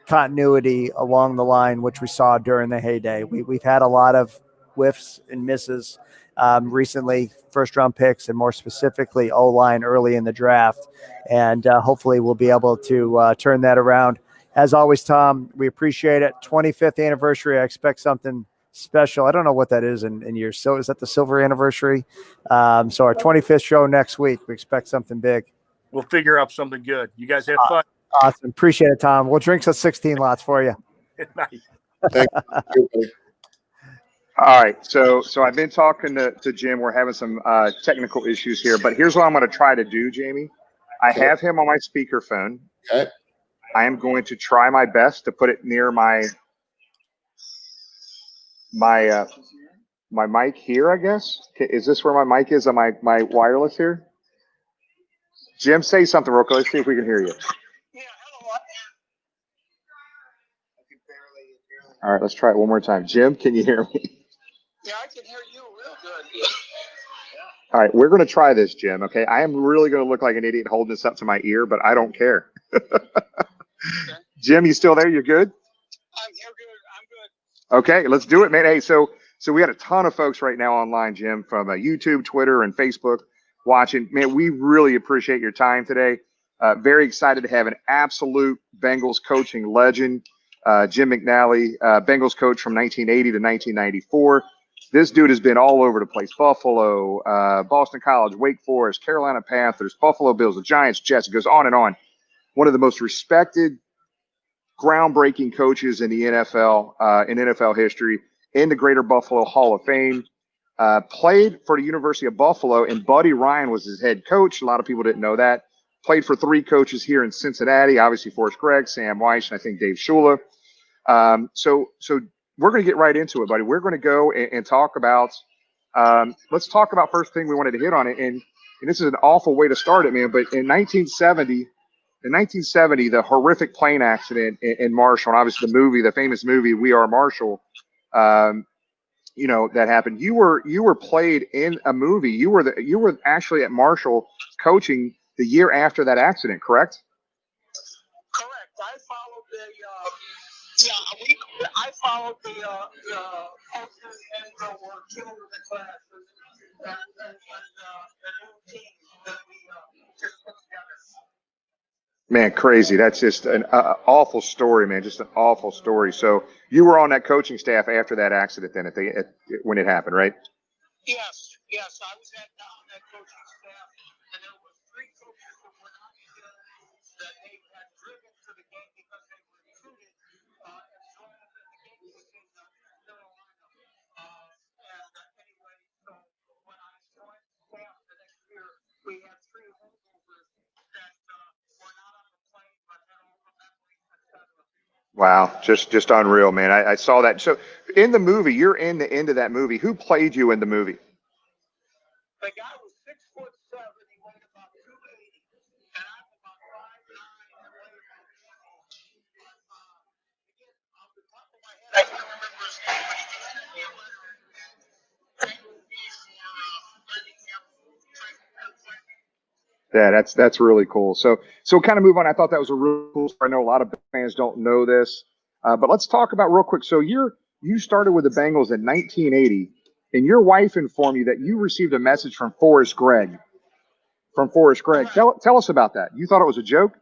continuity along the line, which we saw during the heyday. We've had a lot of whiffs and misses recently, first-round picks, and more specifically O-line early in the draft, and hopefully we'll be able to turn that around. As always, Tom, we appreciate it. 25th anniversary. I expect something special. I don't know what that is in years. So is that the silver anniversary? So our 25th show next week. We expect something big. We'll figure out something good. You guys have fun. Awesome. Appreciate it, Tom. We'll drink some 16 lots for you. Thank you. All right. So I've been talking to Jim. We're having some technical issues here, but here's what I'm going to try to do, Jamie. I have him on my speakerphone. Okay. I am going to try my best to put it near my mic here, I guess. Is this where my mic is on my wireless here? Jim, say something real quick. Let's see if we can hear you. Yeah, hello. All right, let's try it one more time. Jim, can you hear me? Yeah, I can hear you real good. All right, we're going to try this, Jim, okay? I am really going to look like an idiot holding this up to my ear, but I don't care. Okay. Jim, you still there? You good? I'm here good. I'm good. Okay, let's do it, man. Hey, so we got a ton of folks right now online, Jim, from YouTube, Twitter, and Facebook watching. Man, we really appreciate your time today. Very excited to have an absolute Bengals coaching legend, Jim McNally, Bengals coach from 1980 to 1994. This dude has been all over the place. Buffalo, Boston College, Wake Forest, Carolina Panthers, Buffalo Bills, the Giants, Jets. It goes on and on. One of the most respected, groundbreaking coaches in the NFL, in NFL history, in the Greater Buffalo Hall of Fame. Played for the University of Buffalo, and Buddy Ryan was his head coach. A lot of people didn't know that. Played for three coaches here in Cincinnati, obviously Forrest Gregg, Sam Wyche, and I think Dave Shula. So we're going to get right into it, buddy. We're going to go and talk about let's talk about first thing we wanted to hit on it. And this is an awful way to start it, man. But in 1970, the horrific plane accident in Marshall, and obviously the famous movie, We Are Marshall, that happened. You were played in a movie. You were actually at Marshall coaching the year after that accident, correct? Correct. I followed the coaches and were killed in the classes and the new team that we just put together. Man, crazy. That's just an awful story, man. Just an awful story. So you were on that coaching staff after that accident then when it happened, right? Yes. I was on that coaching staff, and there were three coaches that were not here that they had driven to the game because they were recruited and joined us at the game was in Carolina. Anyway, so when I joined staff the next year, we had three holdovers that were not on the plane but had all the memories, etc. Wow, just unreal, man. I saw that. So in the movie, you're in the end of that movie. Who played you in the movie? The guy was 6'7", he weighed about 280, and I'm about 5'9" and weigh about 180. Again, off the top of my head, I can't remember his name, but he was in the Yeah, that's really cool. So kind of move on. I thought that was a really cool story. I know a lot of fans don't know this, but let's talk about real quick. So you started with the Bengals in 1980, and your wife informed you that you received a message from Forrest Gregg. Tell us about that. You thought it was a joke?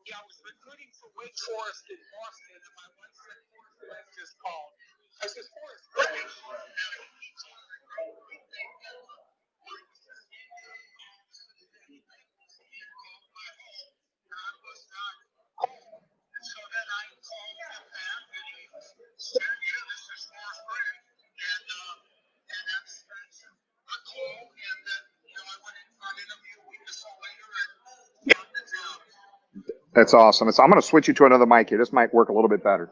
Yeah, I was recruiting for Wake Forest in Boston, and my wife said Forrest Gregg just called. I said, Forrest Gregg? That's awesome. So I'm going to switch you to another mic here. This might work a little bit better.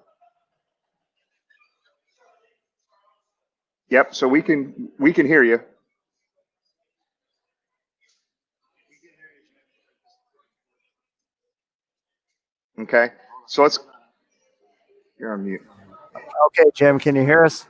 Yep. So we can hear you. Okay. So you're on mute. Okay, Jim, can you hear us?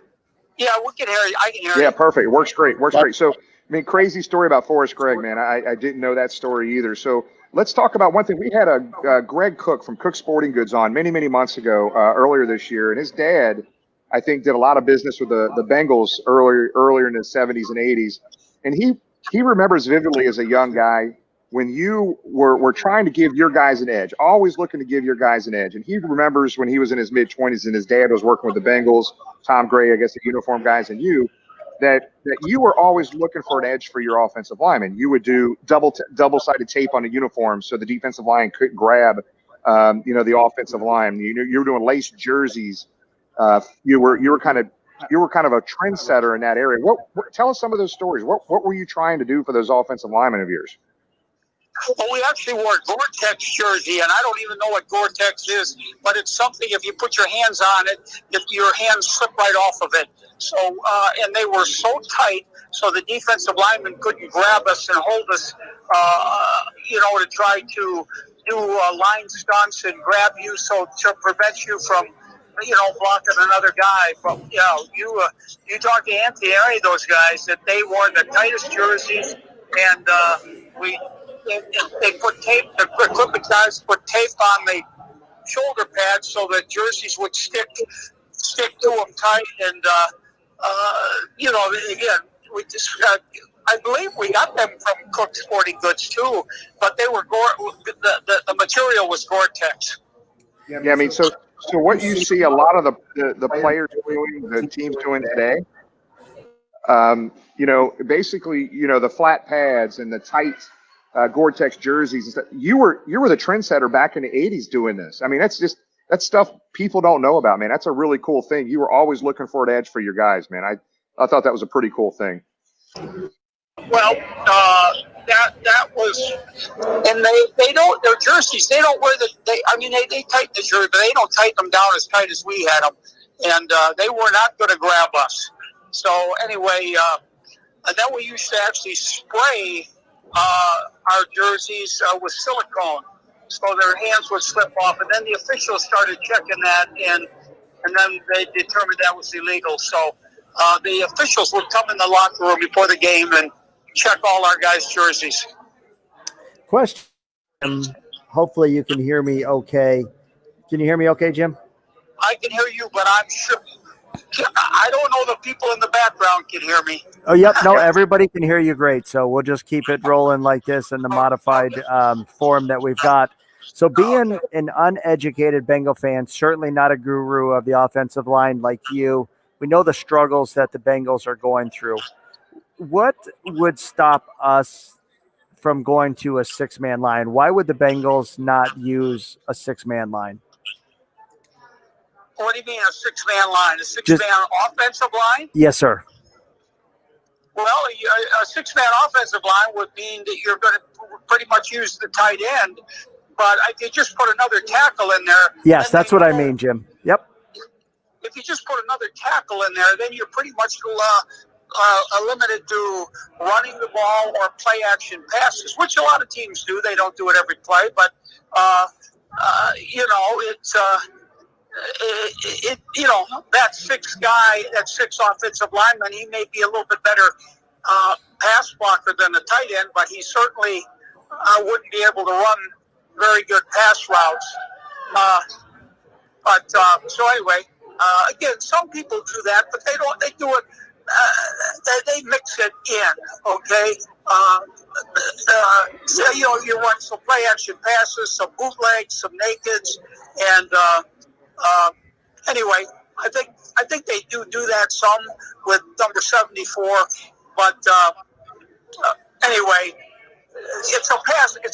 Yeah, we can hear you. I can hear you. Yeah, perfect. It works great. So, I mean, crazy story about Forrest Gregg, man. I didn't know that story either. So let's talk about one thing. We had a Greg Koch from Koch Sporting Goods on many, many months ago, earlier this year. And his dad, I think, did a lot of business with the Bengals earlier in the 70s and 80s. And he remembers vividly as a young guy when you were trying to give your guys an edge, always looking to give your guys an edge. And he remembers when he was in his mid-20s and his dad was working with the Bengals, Tom Gray, I guess the uniform guys, and you, that you were always looking for an edge for your offensive lineman. You would do double-sided tape on the uniform so the defensive line couldn't grab, the offensive line. You were doing lace jerseys. You were kind of a trendsetter in that area. Tell us some of those stories. What were you trying to do for those offensive linemen of yours? Well, we actually wore a Gore-Tex jersey, and I don't even know what Gore-Tex is, but it's something, if you put your hands on it, your hands slip right off of it. So, and they were so tight, so the defensive lineman couldn't grab us and hold us, to try to do line stunts and grab you, to prevent you from, blocking another guy. But, you talk to Anthony, any of those guys, that they wore the tightest jerseys, and they put tape, the equipment guys put tape on the shoulder pads so the jerseys would stick to them tight. And, again, we just, I believe we got them from Koch Sporting Goods too, but they were the material was Gore-Tex. Yeah, I mean, so what you see a lot of the players doing, the teams doing today, basically, the flat pads and the tight Gore-Tex jerseys and stuff. You were the trendsetter back in the 80s doing this. I mean, that's stuff people don't know about, man. That's a really cool thing. You were always looking for an edge for your guys, man. I thought that was a pretty cool thing. Well, that was, and they don't, their jerseys, they don't wear they tighten the jersey, but they don't tighten them down as tight as we had them. And they were not going to grab us. So anyway, and then we used to actually spray our jerseys with silicone, so their hands would slip off. And then the officials started checking that, and then they determined that was illegal. So the officials would come in the locker room before the game and check all our guys' jerseys. Question. Hopefully you can hear me okay. Can you hear me okay, Jim? I can hear you, but I'm sure I don't know the people in the background can hear me. Oh, yep. No, everybody can hear you great. So we'll just keep it rolling like this in the modified form that we've got. So being an uneducated Bengal fan, certainly not a guru of the offensive line like you, we know the struggles that the Bengals are going through. What would stop us from going to a six-man line? Why would the Bengals not use a six-man line? What do you mean a six-man line? A six-man offensive line? Yes, sir. Well, a six-man offensive line would mean that you're going to pretty much use the tight end, but if you just put another tackle in there. Yes, that's what I mean, Jim. Yep. If you just put another tackle in there, then you're pretty much limited to running the ball or play action passes, which a lot of teams do. They don't do it every play, but that six offensive lineman, he may be a little bit better pass blocker than the tight end, but he certainly wouldn't be able to run very good pass routes. So anyway, again, some people do that, but they don't. They do it. They mix it in. Okay. You run some play action passes, some bootlegs, some nakeds, and anyway, I think they do that some with number 74, but anyway, it's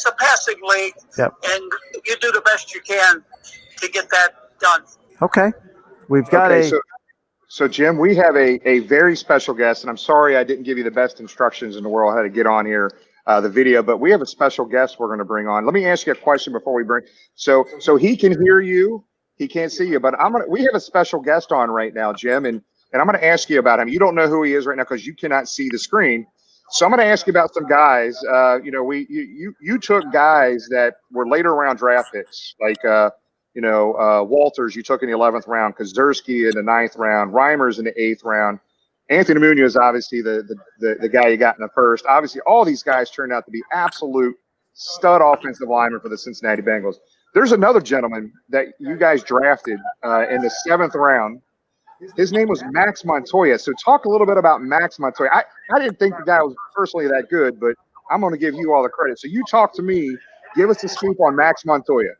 a passing league, yep. And you do the best you can to get that done. Okay, we've got So Jim, we have a very special guest, and I'm sorry I didn't give you the best instructions in the world how to get on here. the video. But we have a special guest we're going to bring on. Let me ask you a question before we bring. So he can hear you, he can't see you, but we have a special guest on right now, Jim, and I'm going to ask you about him. You don't know who he is right now because you cannot see the screen. So I'm going to ask you about some guys. You took guys that were later round draft picks, like Walters. You took in the 11th round, Kozerski in the 9th round, Reimers in the 8th round. Anthony Munoz, obviously the guy you got in the first. Obviously, all these guys turned out to be absolute stud offensive linemen for the Cincinnati Bengals. There's another gentleman that you guys drafted in the 7th round. His name was Max Montoya. So talk a little bit about Max Montoya. I didn't think the guy was personally that good, but I'm going to give you all the credit. So you talk to me. Give us a scoop on Max Montoya.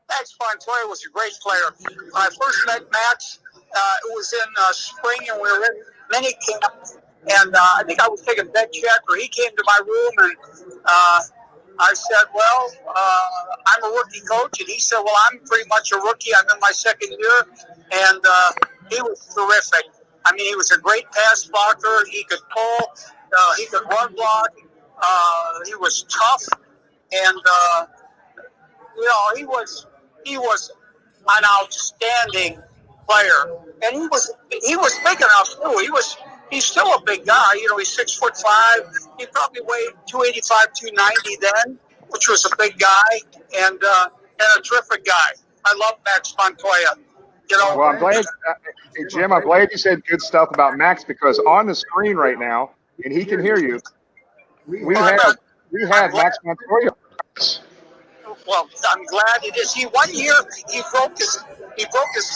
Max Montoya was a great player. I first met Max. It was in spring, and we were in mini camp. And I think I was taking bed check, or he came to my room, and I said, well, I'm a rookie coach. And he said, well, I'm pretty much a rookie. I'm in my 2nd year. And he was terrific. I mean, he was a great pass blocker. He could pull. He could run block. He was tough. And, he was an outstanding player. And he was big enough, too. He's still a big guy. He's 6'5". He probably weighed 285, 290 then, which was a big guy and a terrific guy. I love Max Montoya. Well, I'm glad, Jim. I'm glad you said good stuff about Max, because on the screen right now, and he can hear you. We have Max Montoya. Well, I'm glad it is. One year he broke his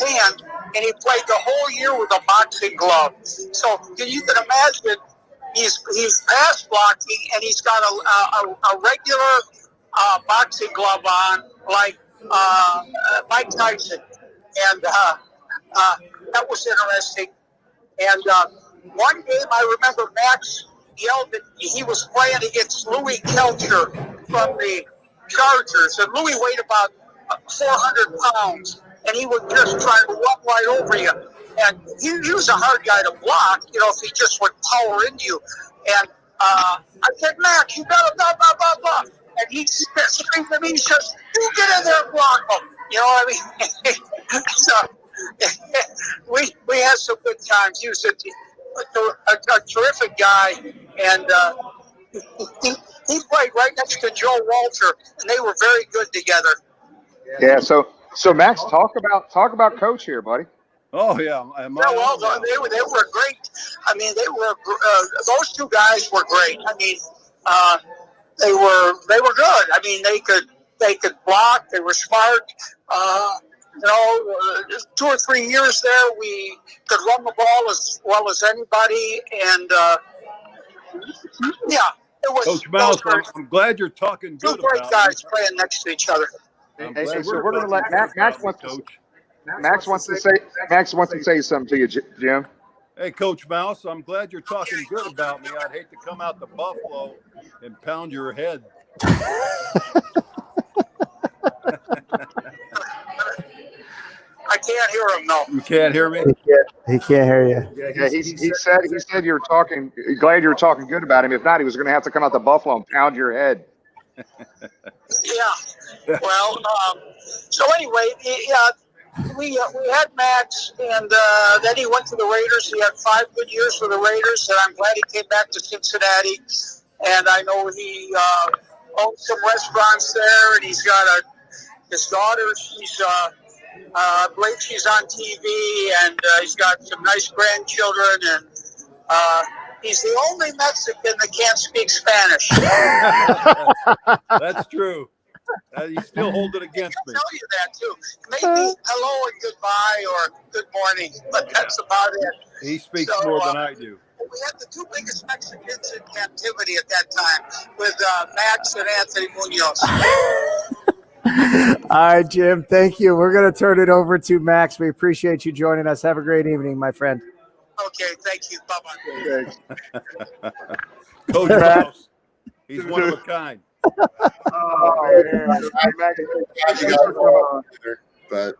hand, and he played the whole year with a boxing glove. So you can imagine he's pass blocking, and he's got a regular boxing glove on, like Mike Tyson. And that was interesting. And one game I remember Max yelled that he was playing against Louis Kelcher from the Chargers. And Louis weighed about 400 pounds. And he would just try to run right over you. And he was a hard guy to block, if he just would power into you. And I said, Max, you got to blah, blah, blah, blah. And he screamed at me, he says, you get in there and block him. You know what I mean? So we had some good times. He was a terrific guy, and he played right next to Joe Walter, and they were very good together. Yeah. So Max, talk about Coach here, buddy. Oh yeah. Well, they were great. I mean, those two guys were great. I mean, they were good. I mean, they could block. They were smart. 2 or 3 years there, we could run the ball as well as anybody. And yeah, it was. Coach Mouse, I'm glad you're talking good two great about guys playing next to each other. Hey, so we're going to let Max wants to say something to you, Jim. Hey, Coach Mouse, I'm glad you're talking good about me. I'd hate to come out to Buffalo and pound your head. I can't hear him, no. You can't hear me? He can't hear you. Yeah, he said you're talking. Glad you were talking good about him. If not, he was going to have to come out to Buffalo and pound your head. Yeah. Well, so anyway, we had Max, and then he went to the Raiders. He had 5 good years for the Raiders, and I'm glad he came back to Cincinnati. And I know he owns some restaurants there, and he's got his daughter. She's I believe she's on TV, and he's got some nice grandchildren, and he's the only Mexican that can't speak Spanish. That's true. You still hold it against me. I'll tell you that, too. Maybe hello and goodbye or good morning, but that's about it. He speaks more than I do. We had the 2 biggest Mexicans in captivity at that time with Max and Anthony Munoz. All right, Jim. Thank you. We're going to turn it over to Max. We appreciate you joining us. Have a great evening, my friend. Okay, thank you. Bye-bye. Coach Mouse, he's one of a kind. Oh,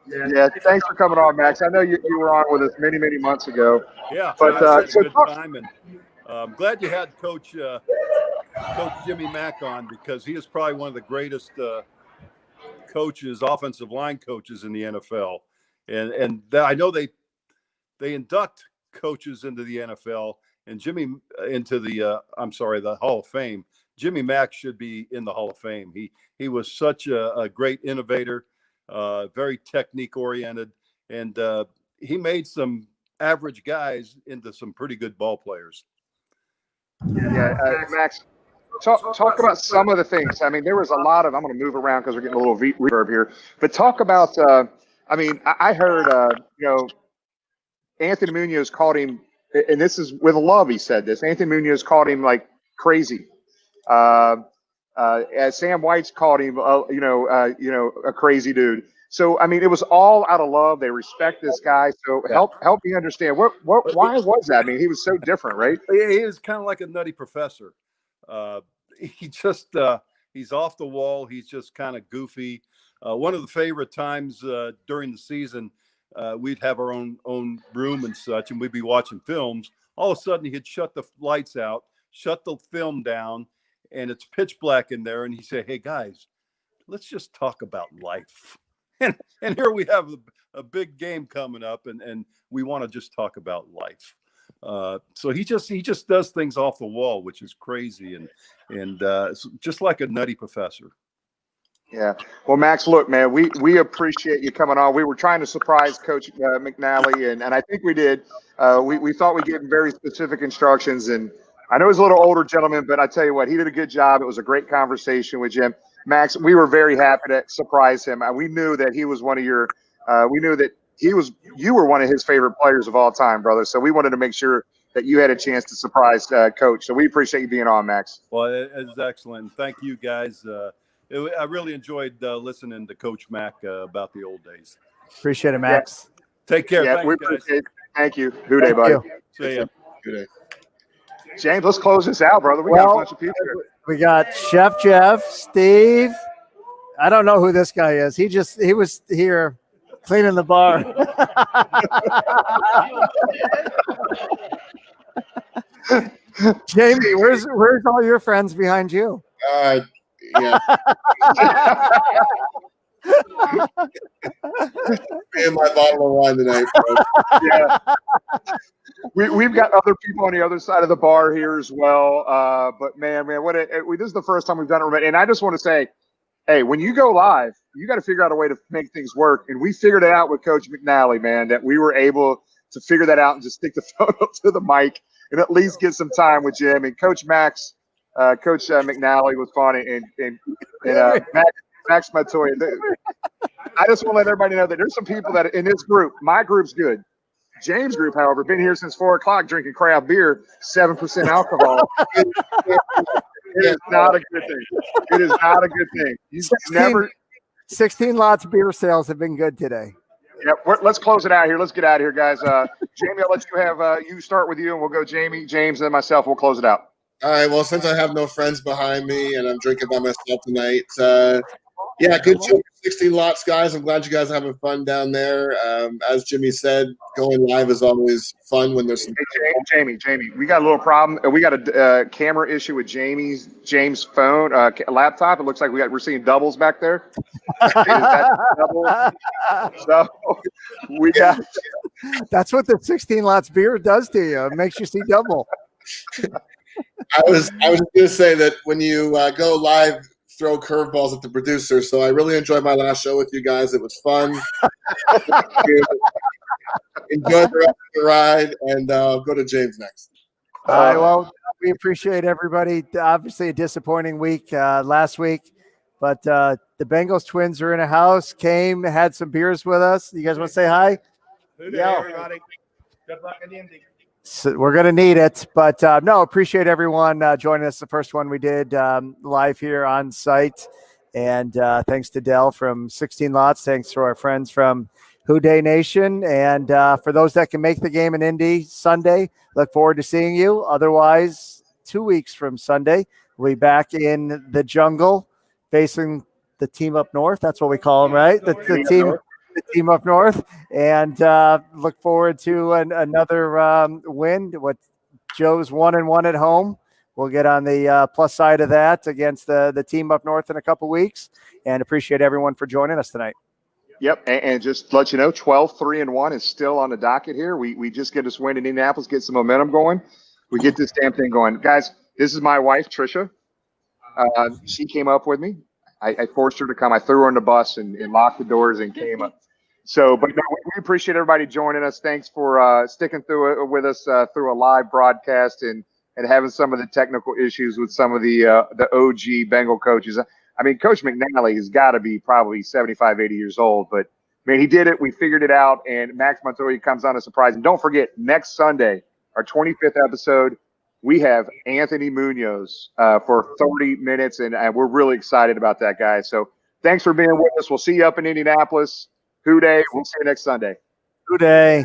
man. Thanks for coming on, Max. I know you were on with us many months ago. Yeah, but it's a good time, and I'm glad you had Coach Coach Jimmy Mack on because he is probably one of the greatest coaches, offensive line coaches in the NFL. And I know they induct coaches into the NFL and Jimmy into the the Hall of Fame. Jimmy Mack should be in the Hall of Fame. He was such a great innovator, very technique oriented, and he made some average guys into some pretty good ball players. Yeah, Max, talk about some of the things. I mean, there was a lot of. I'm going to move around because we're getting a little reverb here. But talk about. I heard. Anthony Munoz called him, and this is with love. He said this. Anthony Munoz called him like crazy. As Sam White's called him, a crazy dude. So I mean, it was all out of love. They respect this guy. So help me understand why was that? I mean, he was so different, right? He is kind of like a nutty professor. He just he's off the wall. He's just kind of goofy. One of the favorite times during the season, we'd have our own room and such, and we'd be watching films. All of a sudden, he'd shut the lights out, shut the film down, and it's pitch black in there. And he'd say, "Hey guys, let's just talk about life." And here we have a big game coming up, and we want to just talk about life. So he just does things off the wall, which is crazy, and it's just like a nutty professor. Yeah. Well, Max, look, man, we appreciate you coming on. We were trying to surprise Coach McNally, and I think we did. We thought we'd give him very specific instructions, and I know he's a little older gentleman, but I tell you what, he did a good job. It was a great conversation with Jim. Max, we were very happy to surprise him. We knew that he was one of your we knew that you were one of his favorite players of all time, brother. So we wanted to make sure that you had a chance to surprise Coach. So we appreciate you being on, Max. Well, it's excellent. Thank you, guys. I really enjoyed listening to Coach Mack about the old days. Appreciate it, Max. Yeah. Take care. Yeah, we appreciate it. Thank you. Good day, buddy. See ya. Good day. James, let's close this out, brother. We got a bunch of people here. We got Chef Jeff, Steve. I don't know who this guy is. He was here cleaning the bar. Jamie, where's all your friends behind you? Yeah. And my bottle of wine tonight, bro. Yeah. We've got other people on the other side of the bar here as well. But man, this is the first time we've done it. And I just want to say, hey, when you go live, you got to figure out a way to make things work. And we figured it out with Coach McNally, man, that we were able to figure that out and just stick the phone up to the mic and at least get some time with Jim. And Coach Max, Coach McNally was fun, and Max Montoya. I just want to let everybody know that there's some people that in this group, my group's good. James' group, however, been here since 4 o'clock drinking craft beer, 7% alcohol. It is not a good thing. It is not a good thing. 16 lots of beer sales have been good today. Yeah, let's close it out here. Let's get out of here, guys. Jamie, I'll let you have you start with you, and we'll go Jamie, James, and myself. We'll close it out. All right. Well, since I have no friends behind me and I'm drinking by myself tonight, good show. 16 lots, guys. I'm glad you guys are having fun down there. As Jimmy said, going live is always fun when there's some. Hey, Jamie, we got a little problem. We got a camera issue with James' phone, laptop. It looks like we're seeing doubles back there. So we got. That's what the 16 lots beer does to you. It makes you see double. I was just gonna say that when you go live, throw curveballs at the producer. So I really enjoyed my last show with you guys. It was fun. Enjoy the rest of the ride, and go to James next. All right. Well, we appreciate everybody. Obviously, a disappointing week last week, but the Bengals twins are in a house. Came, had some beers with us. You guys want to say hi? Yeah, everybody. Good luck at the ending. So we're going to need it, but no, appreciate everyone joining us. The first one we did live here on site. And thanks to Dell from 16 Lots. Thanks to our friends from Who Day Nation. And for those that can make the game in Indy Sunday, look forward to seeing you. Otherwise, 2 weeks from Sunday, we'll be back in the jungle facing the team up north. That's what we call them, right? The team up north, and look forward to another win. What Joe's 1-1 at home. we'll get on the plus side of that against the team up north in a couple weeks. And appreciate everyone for joining us tonight. Yep, and just to let you know, 12-3-1 is still on the docket here. We just get us win in Indianapolis, get some momentum going. We get this damn thing going. Guys, this is my wife, Trisha. She came up with me. I forced her to come. I threw her on the bus and locked the doors and came up. So, but no, we appreciate everybody joining us. Thanks for sticking through it with us through a live broadcast and having some of the technical issues with some of the OG Bengal coaches. I mean, Coach McNally has got to be probably 75, 80 years old, but man, he did it. We figured it out, and Max Montoya comes on a surprise. And don't forget, next Sunday, our 25th episode, we have Anthony Munoz for 30 minutes, and we're really excited about that, guys. So thanks for being with us. We'll see you up in Indianapolis. Hoo day. We'll see you next Sunday. Hoo day.